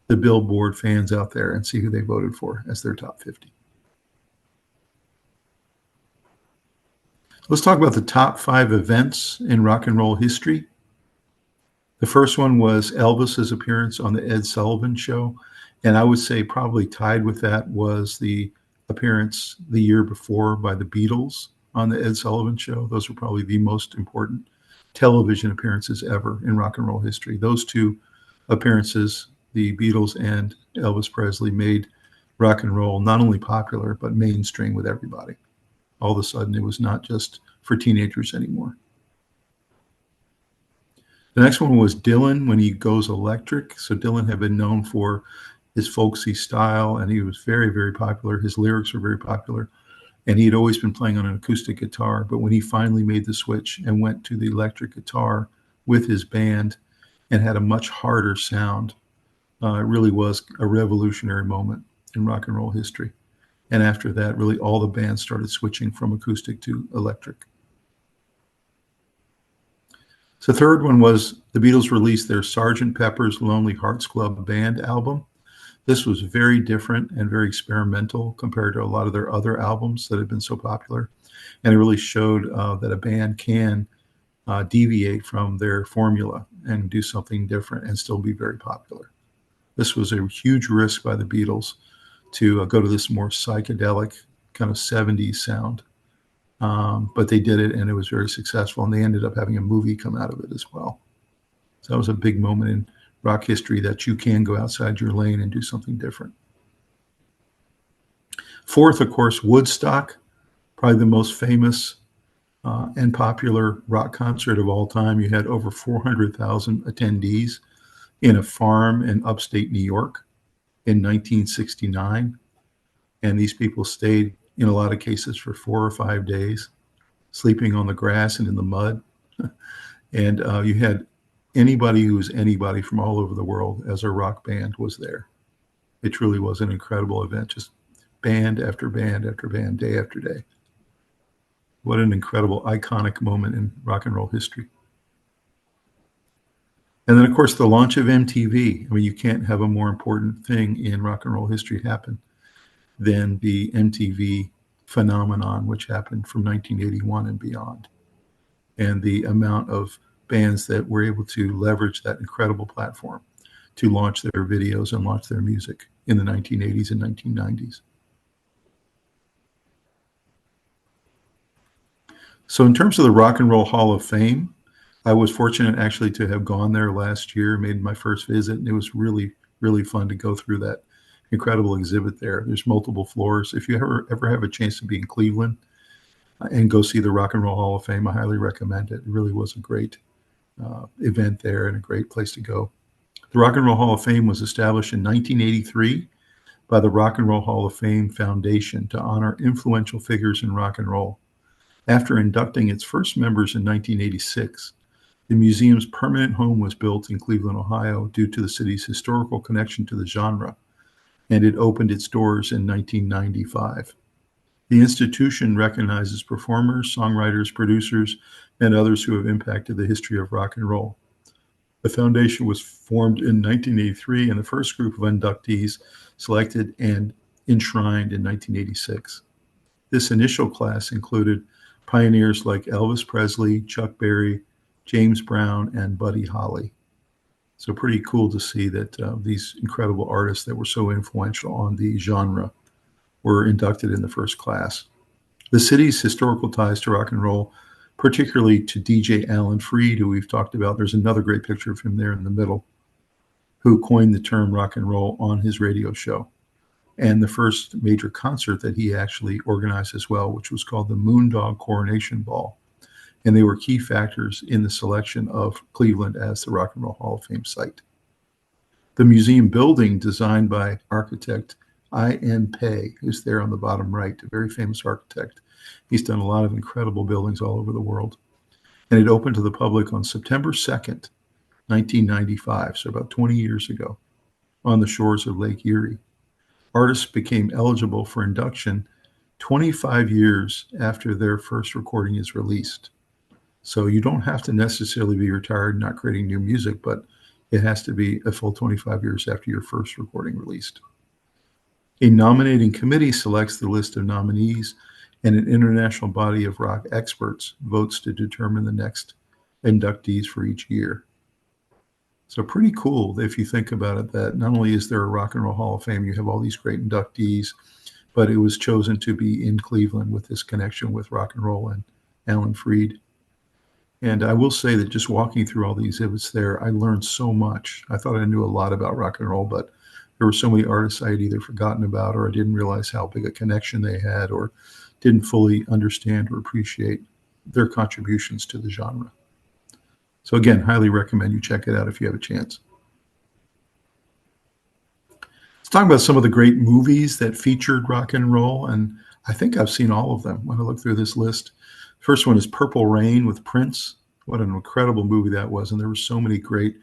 the Billboard fans out there and see who they voted for as their top 50. Let's talk about the top 5 events in rock and roll history. The first one was Elvis's appearance on the Ed Sullivan Show, and I would say probably tied with that was the appearance the year before by the Beatles on the Ed Sullivan Show. Those were probably the most important television appearances ever in rock and roll history. Those two appearances, the Beatles and Elvis Presley, made rock and roll not only popular, but mainstream with everybody. All of a sudden, it was not just for teenagers anymore. The next one was Dylan when he goes electric. So Dylan had been known for his folksy style, and he was very, very popular. His lyrics were very popular, and he had always been playing on an acoustic guitar. But when he finally made the switch and went to the electric guitar with his band and had a much harder sound, it really was a revolutionary moment in rock and roll history. And after that, really all the bands started switching from acoustic to electric. So the third one was the Beatles released their Sgt. Pepper's Lonely Hearts Club Band album. This was very different and very experimental compared to a lot of their other albums that had been so popular. And it really showed that a band can deviate from their formula and do something different and still be very popular. This was a huge risk by the Beatles to go to this more psychedelic kind of 70s sound. But they did it, and it was very successful, and they ended up having a movie come out of it as well. So that was a big moment in rock history that you can go outside your lane and do something different. Fourth, of course, Woodstock, probably the most famous and popular rock concert of all time. You had over 400,000 attendees in a farm in upstate New York in 1969. And these people stayed, in a lot of cases, for 4 or 5 days, sleeping on the grass and in the mud. And you had anybody who was anybody from all over the world as a rock band was there. It truly was an incredible event, just band after band after band, day after day. What an incredible, iconic moment in rock and roll history. And then, of course, the launch of MTV. I mean, you can't have a more important thing in rock and roll history happen than the MTV phenomenon, which happened from 1981 and beyond. And the amount of bands that were able to leverage that incredible platform to launch their videos and launch their music in the 1980s and 1990s. So in terms of the Rock and Roll Hall of Fame, I was fortunate actually to have gone there last year, made my first visit, and it was really, really fun to go through that incredible exhibit there. There's multiple floors. If you ever have a chance to be in Cleveland and go see the Rock and Roll Hall of Fame, I highly recommend it. It really was a great event there and a great place to go. The Rock and Roll Hall of Fame was established in 1983 by the Rock and Roll Hall of Fame Foundation to honor influential figures in rock and roll. After inducting its first members in 1986, the museum's permanent home was built in Cleveland, Ohio, due to the city's historical connection to the genre, and it opened its doors in 1995. The institution recognizes performers, songwriters, producers, and others who have impacted the history of rock and roll. The foundation was formed in 1983, and the first group of inductees selected and enshrined in 1986. This initial class included pioneers like Elvis Presley, Chuck Berry, James Brown, and Buddy Holly. So pretty cool to see that these incredible artists that were so influential on the genre were inducted in the first class. The city's historical ties to rock and roll, particularly to DJ Alan Freed, who we've talked about. There's another great picture of him there in the middle, who coined the term rock and roll on his radio show. And the first major concert that he actually organized as well, which was called the Moondog Coronation Ball. And they were key factors in the selection of Cleveland as the Rock and Roll Hall of Fame site. The museum building, designed by architect I.N. Pei, who's there on the bottom right, a very famous architect. He's done a lot of incredible buildings all over the world. And it opened to the public on September 2nd, 1995, so about 20 years ago, on the shores of Lake Erie. Artists became eligible for induction 25 years after their first recording is released. So you don't have to necessarily be retired, not creating new music, but it has to be a full 25 years after your first recording released. A nominating committee selects the list of nominees, and an international body of rock experts votes to determine the next inductees for each year. So pretty cool if you think about it, that not only is there a Rock and Roll Hall of Fame, you have all these great inductees, but it was chosen to be in Cleveland with this connection with rock and roll and Alan Freed. And I will say that just walking through all the exhibits there, I learned so much. I thought I knew a lot about rock and roll, but there were so many artists I had either forgotten about, or I didn't realize how big a connection they had, or didn't fully understand or appreciate their contributions to the genre. So again, highly recommend you check it out if you have a chance. Let's talk about some of the great movies that featured rock and roll, and I think I've seen all of them when I look through this list. First one is Purple Rain with Prince. What an incredible movie that was, and there were so many great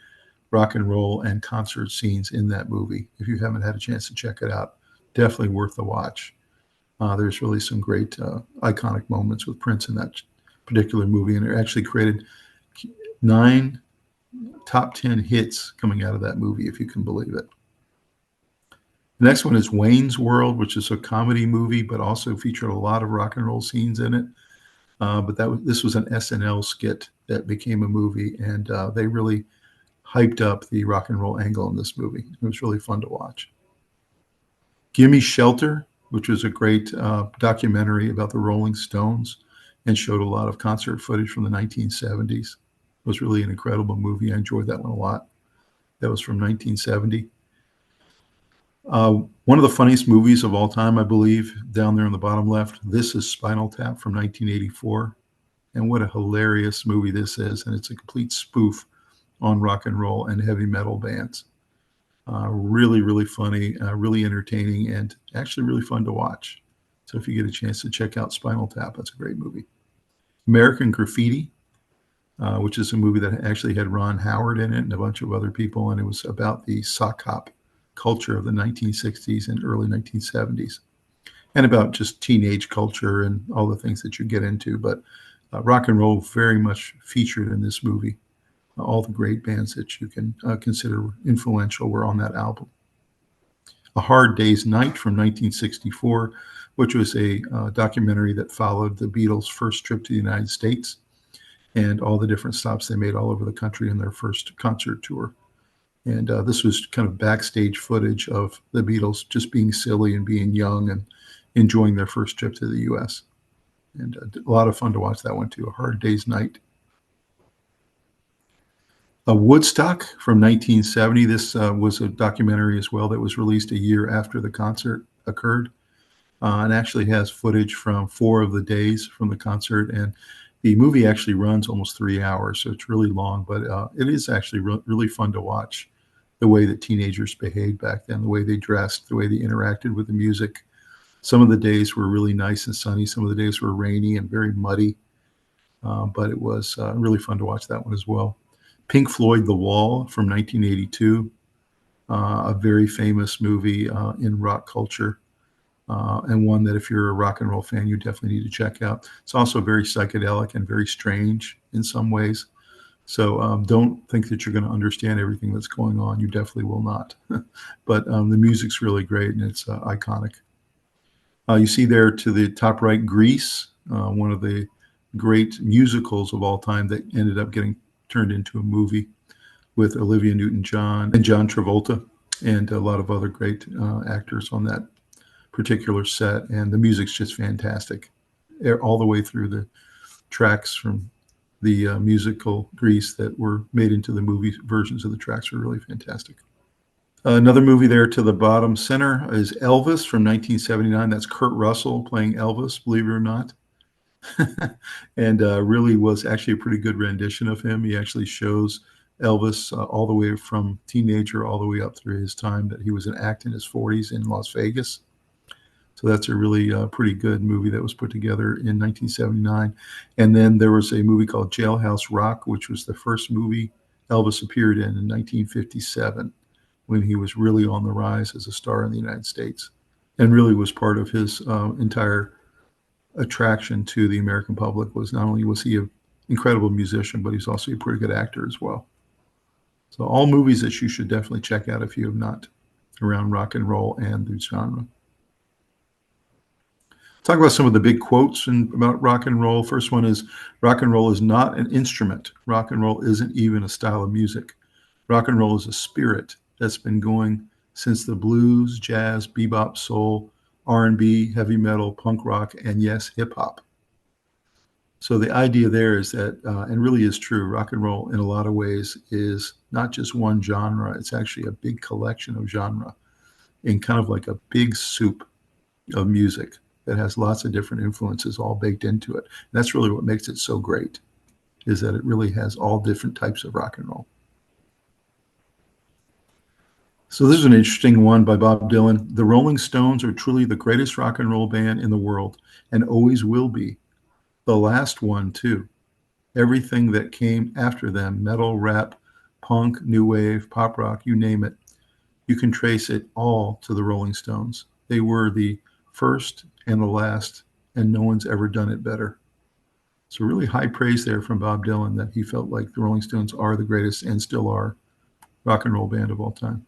rock and roll and concert scenes in that movie. If you haven't had a chance to check it out, definitely worth the watch. There's really some great iconic moments with Prince in that particular movie, and it actually created 9 top 10 hits coming out of that movie, if you can believe it. The next one is Wayne's World, which is a comedy movie, but also featured a lot of rock and roll scenes in it. But this was an SNL skit that became a movie, and they really hyped up the rock and roll angle in this movie. It was really fun to watch. Gimme Shelter, which was a great documentary about the Rolling Stones and showed a lot of concert footage from the 1970s. It was really an incredible movie. I enjoyed that one a lot. That was from 1970. One of the funniest movies of all time, I believe, down there on the bottom left, this is Spinal Tap from 1984. And what a hilarious movie this is. And it's a complete spoof on rock and roll and heavy metal bands. Really, really funny, really entertaining, and actually really fun to watch. So if you get a chance to check out Spinal Tap, that's a great movie. American Graffiti, which is a movie that actually had Ron Howard in it and a bunch of other people, and it was about the sock hop culture of the 1960s and early 1970s, and about just teenage culture and all the things that you get into. But rock and roll very much featured in this movie. All the great bands that you can consider influential were on that album. A Hard Day's Night from 1964, which was a documentary that followed the Beatles' first trip to the United States and all the different stops they made all over the country in their first concert tour. And this was kind of backstage footage of the Beatles just being silly and being young and enjoying their first trip to the U.S. And a lot of fun to watch that one too, A Hard Day's Night. Woodstock from 1970. This was a documentary as well that was released a year after the concert occurred, and actually has footage from 4 of the days from the concert. And the movie actually runs almost 3 hours, so it's really long, but it is actually really fun to watch the way that teenagers behaved back then, the way they dressed, the way they interacted with the music. Some of the days were really nice and sunny. Some of the days were rainy and very muddy, but it was really fun to watch that one as well. Pink Floyd, The Wall from 1982, a very famous movie in rock culture. and one that if you're a rock and roll fan, you definitely need to check out. It's also very psychedelic and very strange in some ways. So don't think that you're going to understand everything that's going on. You definitely will not. But the music's really great and it's iconic. You see there to the top right, Grease, one of the great musicals of all time that ended up getting turned into a movie with Olivia Newton-John and John Travolta and a lot of other great actors on that particular set. And the music's just fantastic all the way through. The tracks from the musical Grease that were made into the movie versions of the tracks were really fantastic. Another movie there to the bottom center is Elvis from 1979. That's Kurt Russell playing Elvis, believe it or not. And really was actually a pretty good rendition of him. He actually shows Elvis all the way from teenager all the way up through his time that he was an act in his 40s in Las Vegas. So that's a really pretty good movie that was put together in 1979. And then there was a movie called Jailhouse Rock, which was the first movie Elvis appeared in 1957, when he was really on the rise as a star in the United States, and really was part of his entire attraction to the American public. Was not only was he an incredible musician, but he's also a pretty good actor as well. So all movies that you should definitely check out if you have not, around rock and roll and the genre. Talk about some of the big quotes about rock and roll. First one is, rock and roll is not an instrument. Rock and roll isn't even a style of music. Rock and roll is a spirit that's been going since the blues, jazz, bebop, soul, R&B, heavy metal, punk rock, and yes, hip hop. So the idea there is that, and really is true, rock and roll in a lot of ways is not just one genre. It's actually a big collection of genre in kind of like a big soup of music that has lots of different influences all baked into it. And that's really what makes it so great, is that it really has all different types of rock and roll. So this is an interesting one by Bob Dylan. The Rolling Stones are truly the greatest rock and roll band in the world and always will be. The last one, too. Everything that came after them, metal, rap, punk, new wave, pop rock, you name it, you can trace it all to the Rolling Stones. They were the first and the last, and no one's ever done it better. So really high praise there from Bob Dylan that he felt like the Rolling Stones are the greatest and still are rock and roll band of all time.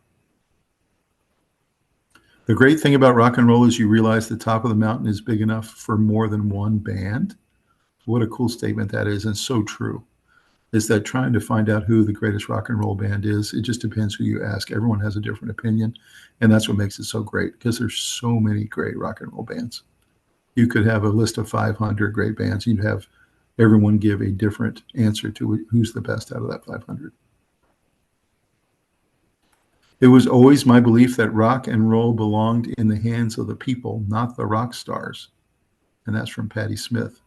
The great thing about rock and roll is you realize the top of the mountain is big enough for more than one band. What a cool statement that is, and so true. Is that trying to find out who the greatest rock and roll band is, it just depends who you ask. Everyone has a different opinion, and that's what makes it so great, because there's so many great rock and roll bands. You could have a list of 500 great bands. You'd have everyone give a different answer to who's the best out of that 500. It was always my belief that rock and roll belonged in the hands of the people, not the rock stars. And that's from Patti Smith.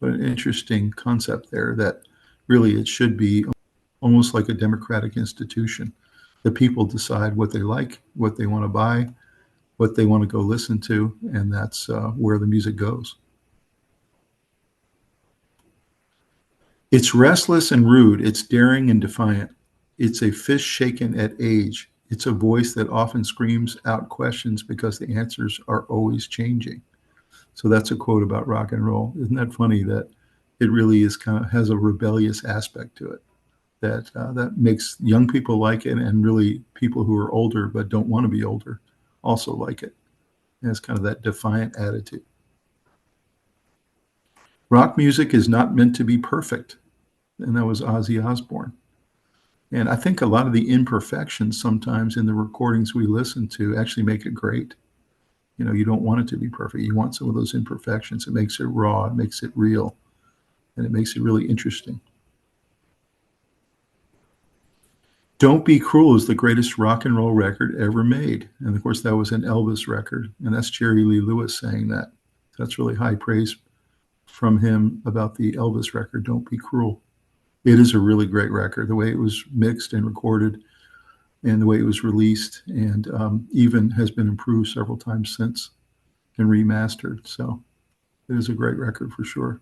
But an interesting concept there, that really it should be almost like a democratic institution. The people decide what they like, what they want to buy, what they want to go listen to, and that's where the music goes. It's restless and rude. It's daring and defiant. It's a fist shaken at age. It's a voice that often screams out questions because the answers are always changing. So that's a quote about rock and roll. Isn't that funny that it really is kind of has a rebellious aspect to it, that makes young people like it, and really people who are older but don't want to be older also like it. And it's kind of that defiant attitude. Rock music is not meant to be perfect. And that was Ozzy Osbourne. And I think a lot of the imperfections sometimes in the recordings we listen to actually make it great. You know, you don't want it to be perfect. You want some of those imperfections. It makes it raw, it makes it real, and it makes it really interesting. Don't Be Cruel is the greatest rock and roll record ever made. And of course, that was an Elvis record. And that's Jerry Lee Lewis saying that. That's really high praise from him about the Elvis record, Don't Be Cruel. It is a really great record, the way it was mixed and recorded and the way it was released, and even has been improved several times since and remastered. So it is a great record for sure.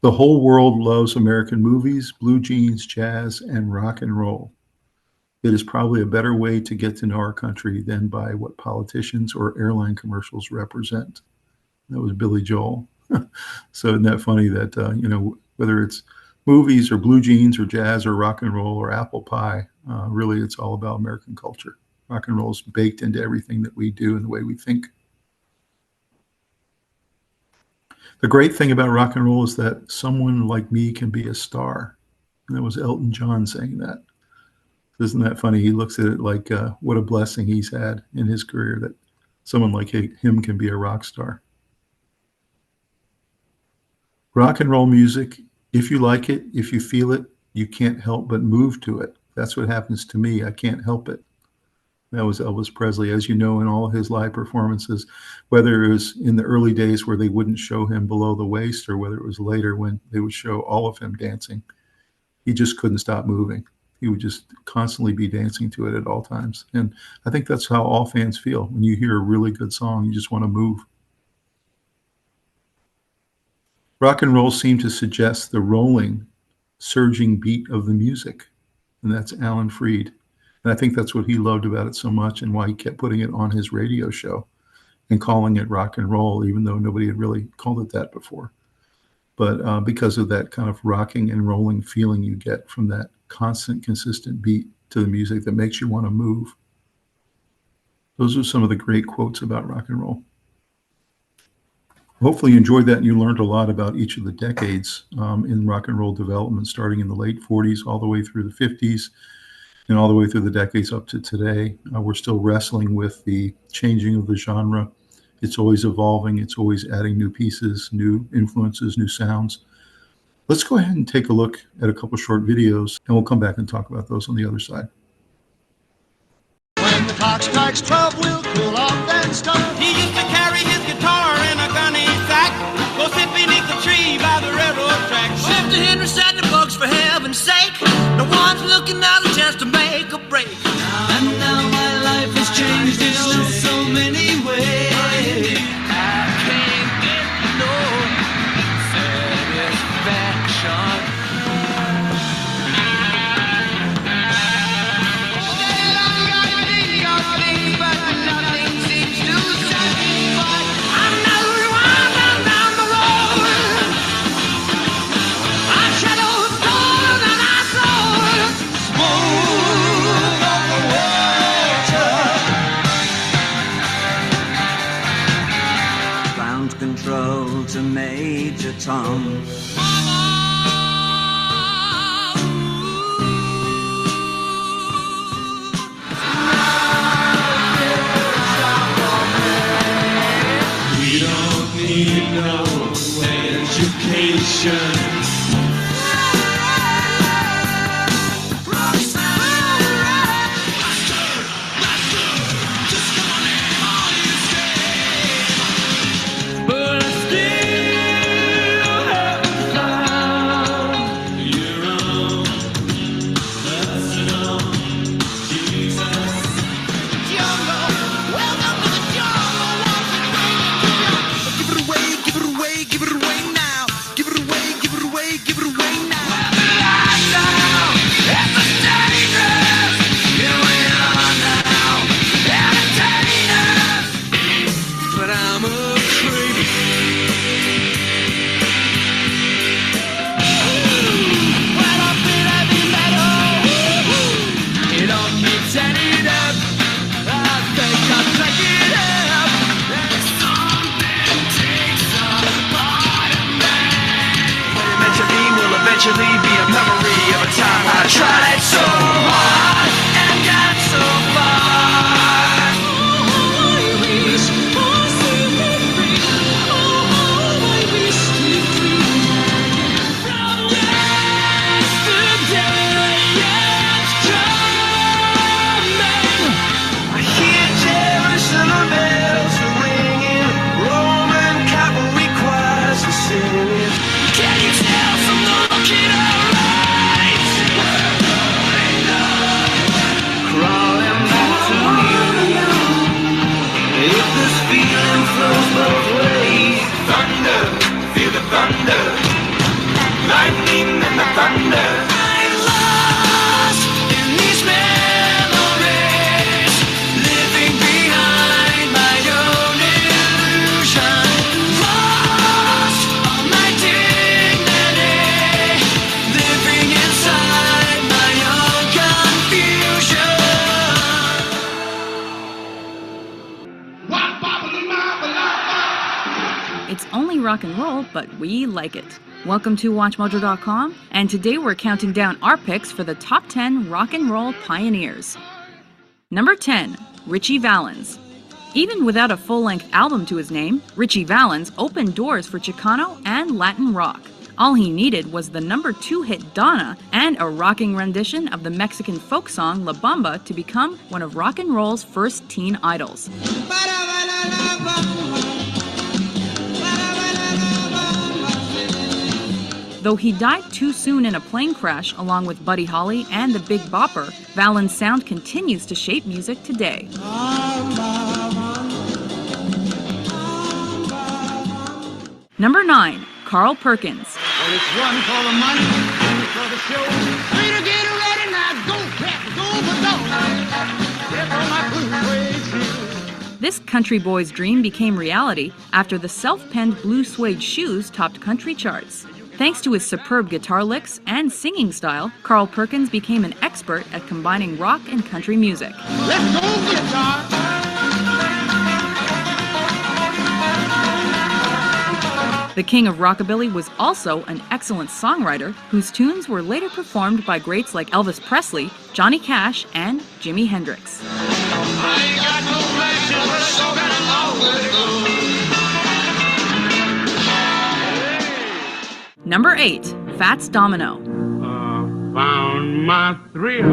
The whole world loves American movies, blue jeans, jazz, and rock and roll. It is probably a better way to get to know our country than by what politicians or airline commercials represent. That was Billy Joel. So isn't that funny that, whether it's movies or blue jeans or jazz or rock and roll or apple pie, really it's all about American culture. Rock and roll is baked into everything that we do and the way we think. The great thing about rock and roll is that someone like me can be a star. And that was Elton John saying that. Isn't that funny? He looks at it like what a blessing he's had in his career that someone like him can be a rock star. Rock and roll music, if you like it, if you feel it, you can't help but move to it. That's what happens to me. I can't help it. That was Elvis Presley, as you know, in all his live performances, whether it was in the early days where they wouldn't show him below the waist or whether it was later when they would show all of him dancing. He just couldn't stop moving. He would just constantly be dancing to it at all times. And I think that's how all fans feel. When you hear a really good song, you just want to move. Rock and roll seemed to suggest the rolling, surging beat of the music. And that's Alan Freed. And I think that's what he loved about it so much and why he kept putting it on his radio show and calling it rock and roll, even though nobody had really called it that before. But because of that kind of rocking and rolling feeling you get from that constant, consistent beat to the music that makes you want to move. Those are some of the great quotes about rock and roll. Hopefully you enjoyed that and you learned a lot about each of the decades in rock and roll development, starting in the late 40s all the way through the 50s and all the way through the decades up to today. We're still wrestling with the changing of the genre. It's always evolving. It's always adding new pieces, new influences, new sounds. Let's go ahead and take a look at a couple short videos, and we'll come back and talk about those on the other side.
When the clock strikes 12, we'll cool off and start. He used to carry his guitar in a gunny sack, go sit beneath the tree by the railroad track.
Shift to Henry said the books, for heaven's sake. No one's looking at a chance to make a break. And now my life has changed in so many ways. I can't get no satisfaction. But nothing seems to satisfy. I'm not wandering down the road. Our shadows gone and our soul smooth over water. Ground control to Major Tom.
We don't need no education. Give it away
rock and roll, but we like it. Welcome to WatchMojo.com, and today we're counting down our picks for the top 10 rock and roll pioneers. Number 10, Ritchie Valens. Even without a full-length album to his name, Ritchie Valens opened doors for Chicano and Latin rock. All he needed was the number 2 hit Donna and a rocking rendition of the Mexican folk song La Bamba to become one of rock and roll's first teen idols. Though he died too soon in a plane crash along with Buddy Holly and the Big Bopper, Valens' sound continues to shape music today. Number 9, Carl Perkins.
Well, it's one for the money, two for the show. Three to get ready, now go, cat, go, but don't. Get on my blue suede shoes.
This country boy's dream became reality after the self-penned blue suede shoes topped country charts. Thanks to his superb guitar licks and singing style, Carl Perkins became an expert at combining rock and country music.
Let's go, guitar.
The king of rockabilly was also an excellent songwriter whose tunes were later performed by greats like Elvis Presley, Johnny Cash, and Jimi Hendrix. Number 8, Fats Domino.
Found my thrill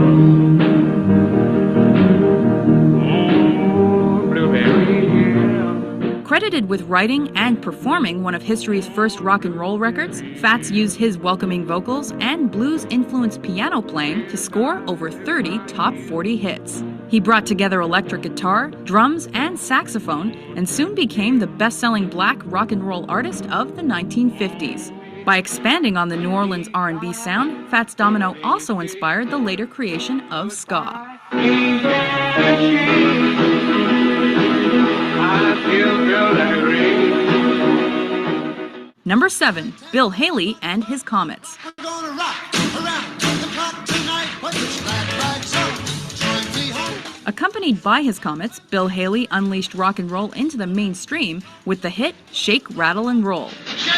on Blueberry Hill.
Credited with writing and performing one of history's first rock and roll records, Fats used his welcoming vocals and blues-influenced piano playing to score over 30 top 40 hits. He brought together electric guitar, drums, and saxophone, and soon became the best-selling black rock and roll artist of the 1950s. By expanding on the New Orleans R&B sound, Fats Domino also inspired the later creation of ska. Number 7, Bill Haley and his Comets.
We're gonna rock around the clock tonight. Put your glad rags on. Join me home.
Accompanied by his Comets, Bill Haley unleashed rock and roll into the mainstream with the hit Shake, Rattle, and Roll.
Shake,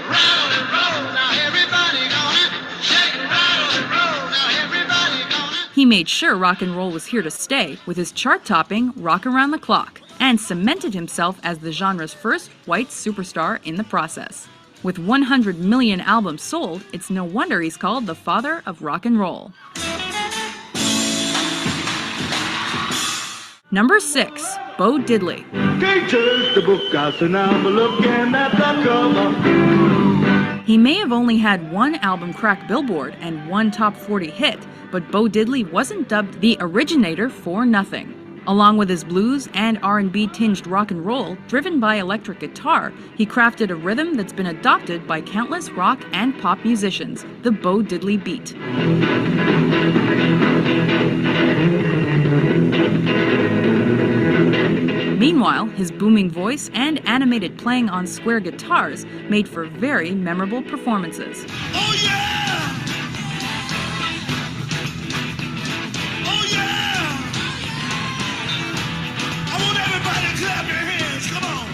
rattle, and roll. Now everybody gonna shake, rattle, and roll. Now everybody gonna.
He made sure rock and roll was here to stay with his chart-topping Rock Around the Clock, and cemented himself as the genre's first white superstar in the process. With 100 million albums sold, it's no wonder he's called the father of rock and roll. Number 6, Bo Diddley.
Can't touch the book, I said now, but looking at the cover.
He may have only had one album crack Billboard and one top 40 hit, but Bo Diddley wasn't dubbed the originator for nothing. Along with his blues and R&B tinged rock and roll driven by electric guitar, he crafted a rhythm that's been adopted by countless rock and pop musicians, the Bo Diddley beat. Meanwhile, his booming voice and animated playing on square guitars made for very memorable performances.
Oh yeah! Oh yeah! I want everybody to clap their hands. Come on.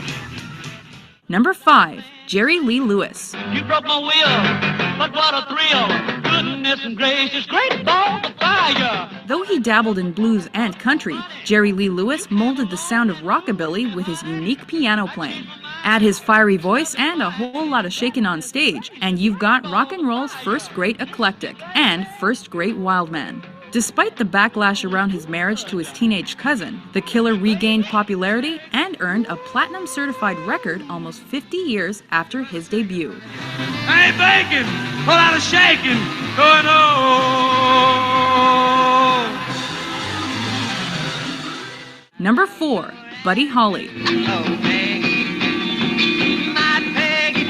Number 5, Jerry Lee Lewis.
You broke my will, but what a thrill. Goodness and gracious, great balls of fire.
Though he dabbled in blues and country, Jerry Lee Lewis molded the sound of rockabilly with his unique piano playing. Add his fiery voice and a whole lot of shaking on stage, and you've got rock and roll's first great eclectic and first great wildman. Despite the backlash around his marriage to his teenage cousin, the killer regained popularity and earned a platinum-certified record almost 50 years after his debut.
I ain't banking, but I'm shaking, going on.
Number 4, Buddy Holly.
Oh, Peggy, my Peggy,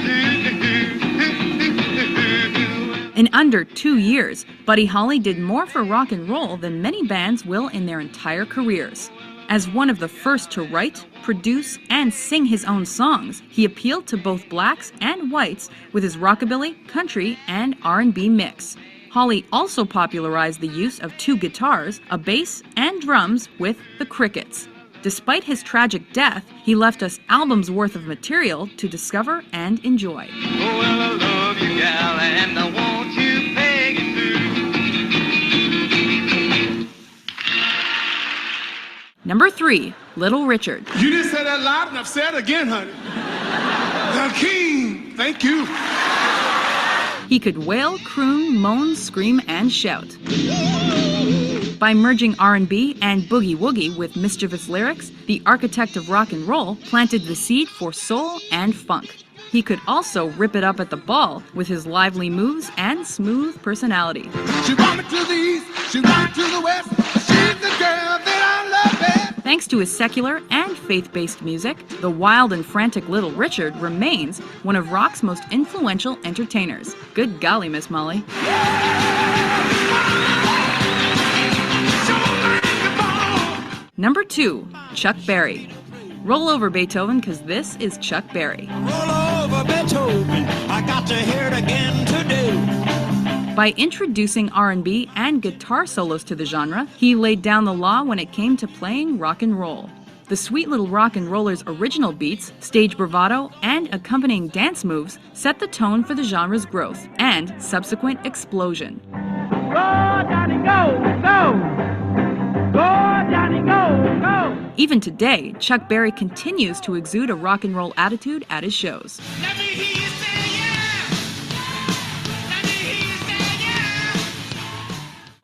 In under 2 years, Buddy Holly did more for rock and roll than many bands will in their entire careers. As one of the first to write, produce, and sing his own songs, he appealed to both blacks and whites with his rockabilly, country, and R&B mix. Holly also popularized the use of 2 guitars, a bass, and drums with the Crickets. Despite his tragic death, he left us albums worth of material to discover and enjoy.
Oh, well, I love you, gal, and I want you pay it through.
Number 3, Little Richard.
You didn't say that loud enough. Say it again, honey. King, thank you.
He could wail, croon, moan, scream, and shout. By merging R&B and boogie-woogie with mischievous lyrics, the architect of rock and roll planted the seed for soul and funk. He could also rip it up at the ball with his lively moves and smooth personality.
She brought me to the east, she brought me to the west. She's the girl that I love best.
Thanks to his secular and faith-based music, the wild and frantic Little Richard remains one of rock's most influential entertainers. Good golly, Miss Molly. Number 2, Chuck Berry. Roll over, Beethoven, because this is Chuck Berry.
Roll over, Beethoven, I got to hear it again today.
By introducing R&B and guitar solos to the genre, he laid down the law when it came to playing rock and roll. The sweet little rock and roller's original beats, stage bravado, and accompanying dance moves set the tone for the genre's growth and subsequent explosion.
Go, Johnny, go, go! Go, Johnny, go, go!
Even today, Chuck Berry continues to exude a rock and roll attitude at his shows.
Let me hear you say yeah! Let me hear you say yeah!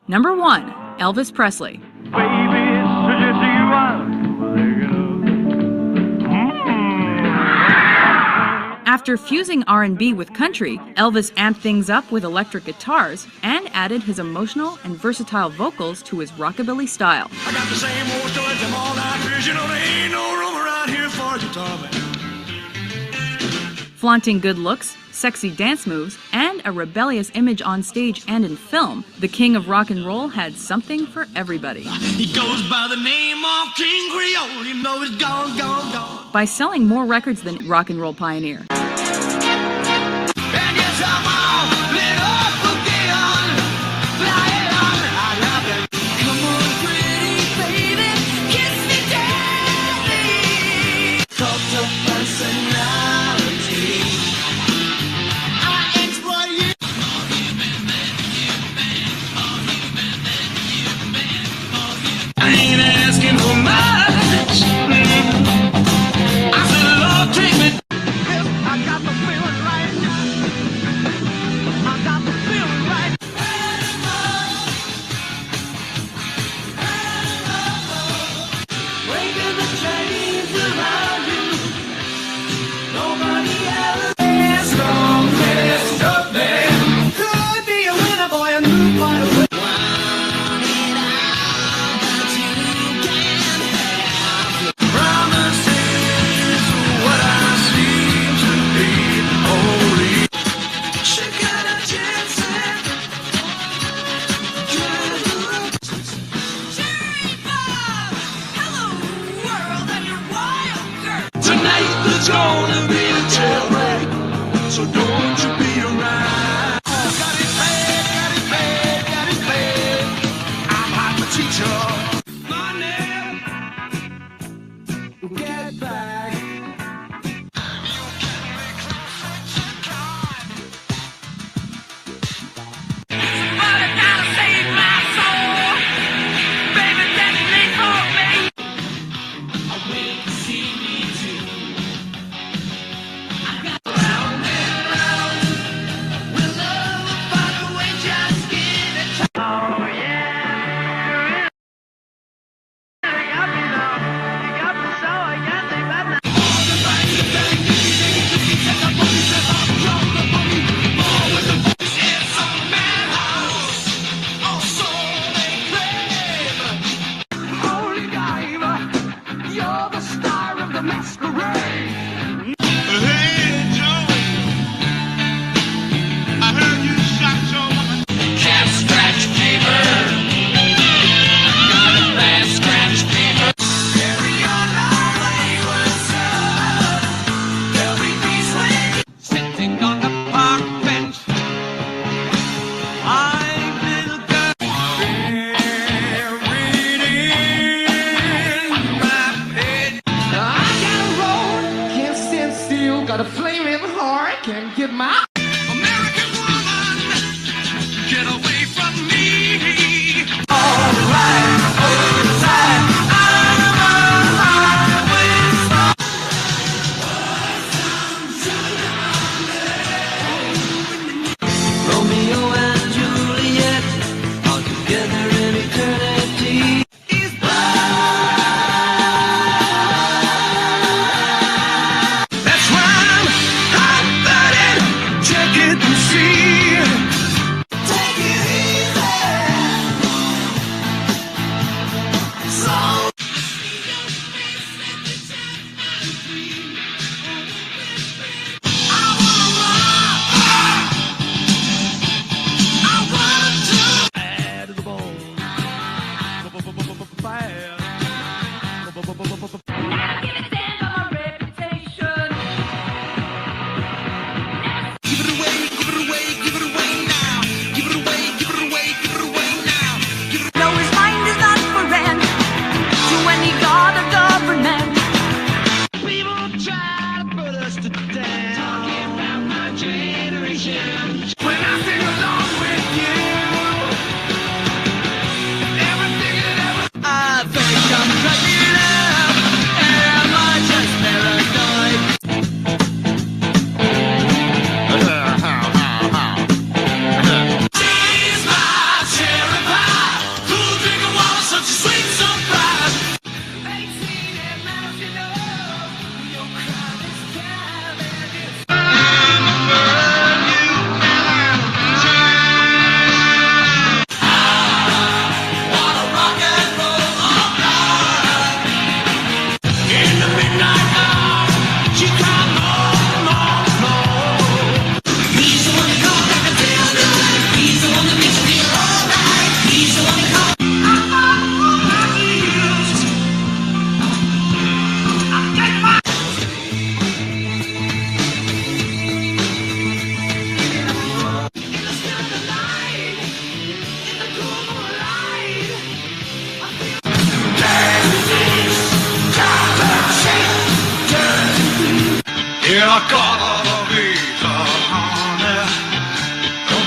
Number 1, Elvis Presley.
Baby, so just you are.
After fusing R&B with country, Elvis amped things up with electric guitars and added his emotional and versatile vocals to his rockabilly style.
I got the same old story from all night years. You know there ain't no room around here for a guitar man.
Flaunting good looks, sexy dance moves, and a rebellious image on stage and in film, the king of rock and roll had something for everybody.
He goes by the name of King Creole. You know he's gone, gone, gone.
By selling more records than rock and roll pioneer.
And yes, I'm all lit up again. Flying on, I love it. Come on, pretty baby, kiss me daddy. Cult of personality. I exploit you. I ain't asking for much. I said, Lord, take me. I got the feeling right. I got the feeling right. Breaking the chains around you. Nobody else is gonna mess up there. Could be a winner, boy, a new part of it. Want it all, but you can't have. Promises are what I seem to be. Holy. She got a chance at.
Hello, world, and your wild girl.
Tonight there's gonna be a jailbreak, so don't you be around. Got it bad,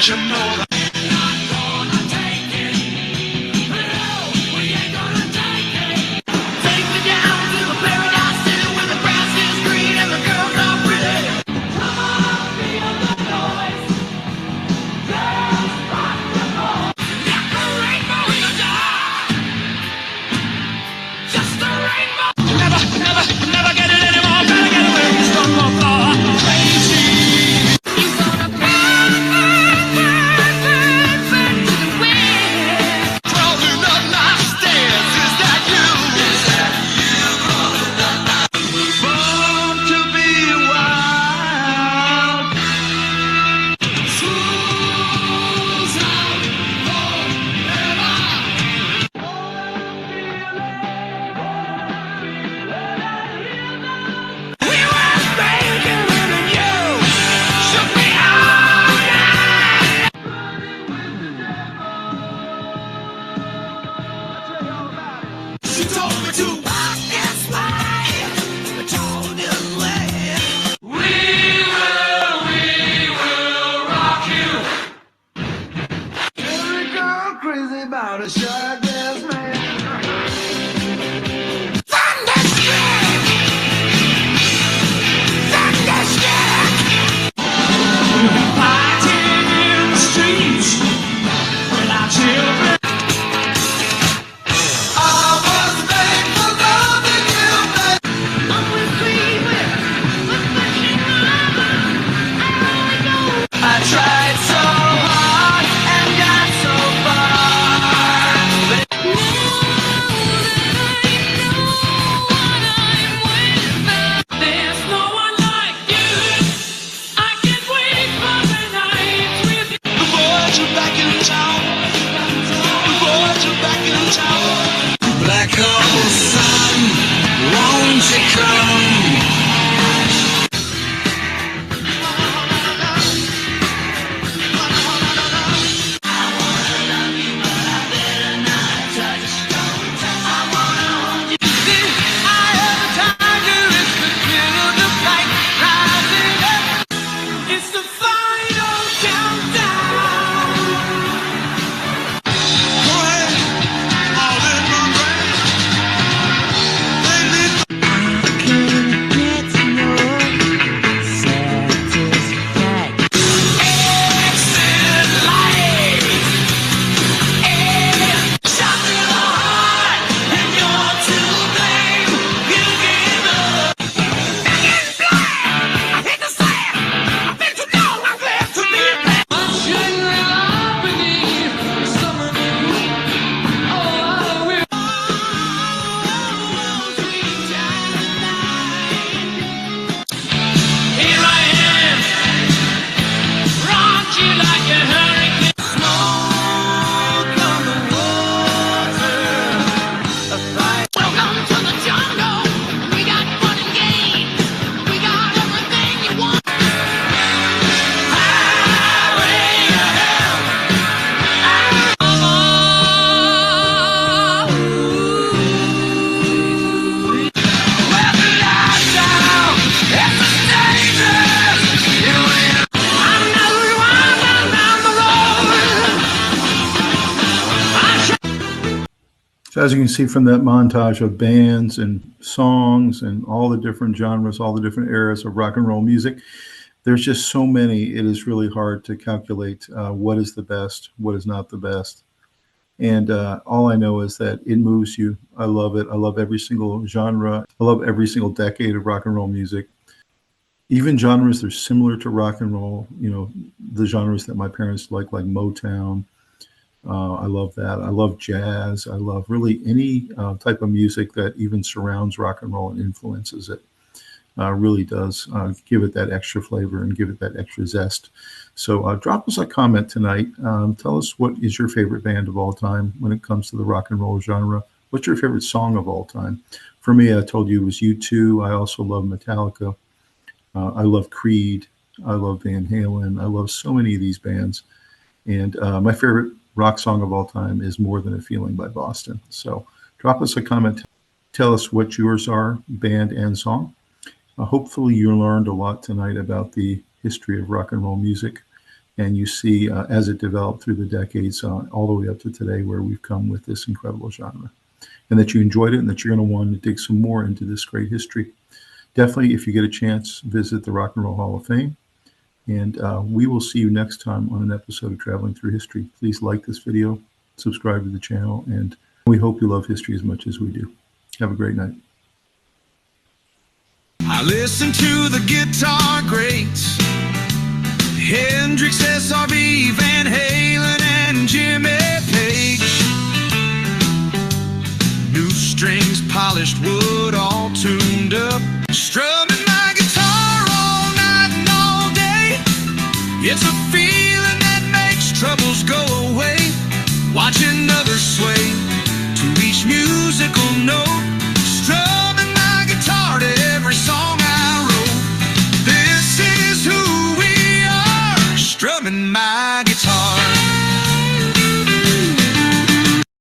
don't you know that?
Take me down to the paradise city where the grass is green and the girls are pretty. Come on, feel the noise. Just rock the boat. Like a rainbow in the dark. Just a rainbow.
Never get it anymore. Gotta get away from Stone Cold. Crazy.
You gonna burn to the wind.
Crawling up my stairs, is that you? Born to be wild. Smooth out forever. We were making and you shook me all night. She told me to walk this way, I told this way. We will rock you. Every girl crazy about a shirtless man. Thunderstruck! Thunderstruck! Fighting in the streets with our children. I was made for loving you, baby.
Always free with affection, mama. I know.
I tried so hard and got so far. But
There's no one like you. I can't wait for the night with you.
the boys are back in town. The boys are back in town. Black hole sun, won't you come?
It's the final countdown.
All in my brain. Lately, exit light. Shot to the heart, and you're to blame. You gave up. I hate to say it, I bet you know I'm glad to be back.
Shangri-La beneath the summer moon. Oh, I will. Here I am, rock you like a hurricane.
Smoke on the water. A fight.
Welcome to the jungle. We got fun and games. We got everything you want.
Where the lights out, it's the stages. You ain't.
I know you are down the road.
So as you can see from that montage of bands and songs and all the different genres, all the different eras of rock and roll music, there's just so many. It is really hard to calculate what is the best, what is not the best. And all I know is that it moves you. I love it. I love every single genre. I love every single decade of rock and roll music. Even genres that are similar to rock and roll, the genres that my parents like Motown. I love that. I love jazz. I love really any type of music that even surrounds rock and roll and influences it. Really does give it that extra flavor and give it that extra zest. So drop us a comment tonight. Tell us, what is your favorite band of all time when it comes to the rock and roll genre? What's your favorite song of all time? For me, I told you it was U2. I also love Metallica. I love Creed. I love Van Halen. I love so many of these bands. And my favorite rock song of all time is More Than a Feeling by Boston. So drop us a comment. Tell us what yours are, band and song. Hopefully you learned a lot tonight about the history of rock and roll music. And you see as it developed through the decades, all the way up to today, where we've come with this incredible genre. And that you enjoyed it, and that you're going to want to dig some more into this great history. Definitely, if you get a chance, visit the Rock and Roll Hall of Fame. And we will see you next time on an episode of Traveling Through History. Please like this video, subscribe to the channel, and we hope you love history as much as we do. Have a great night.
I listen to the guitar greats, Hendrix, SRV, Van Halen, and Jimmy Page. New strings, polished wood, all tuned up, strumming my guitar all night and all day. It's a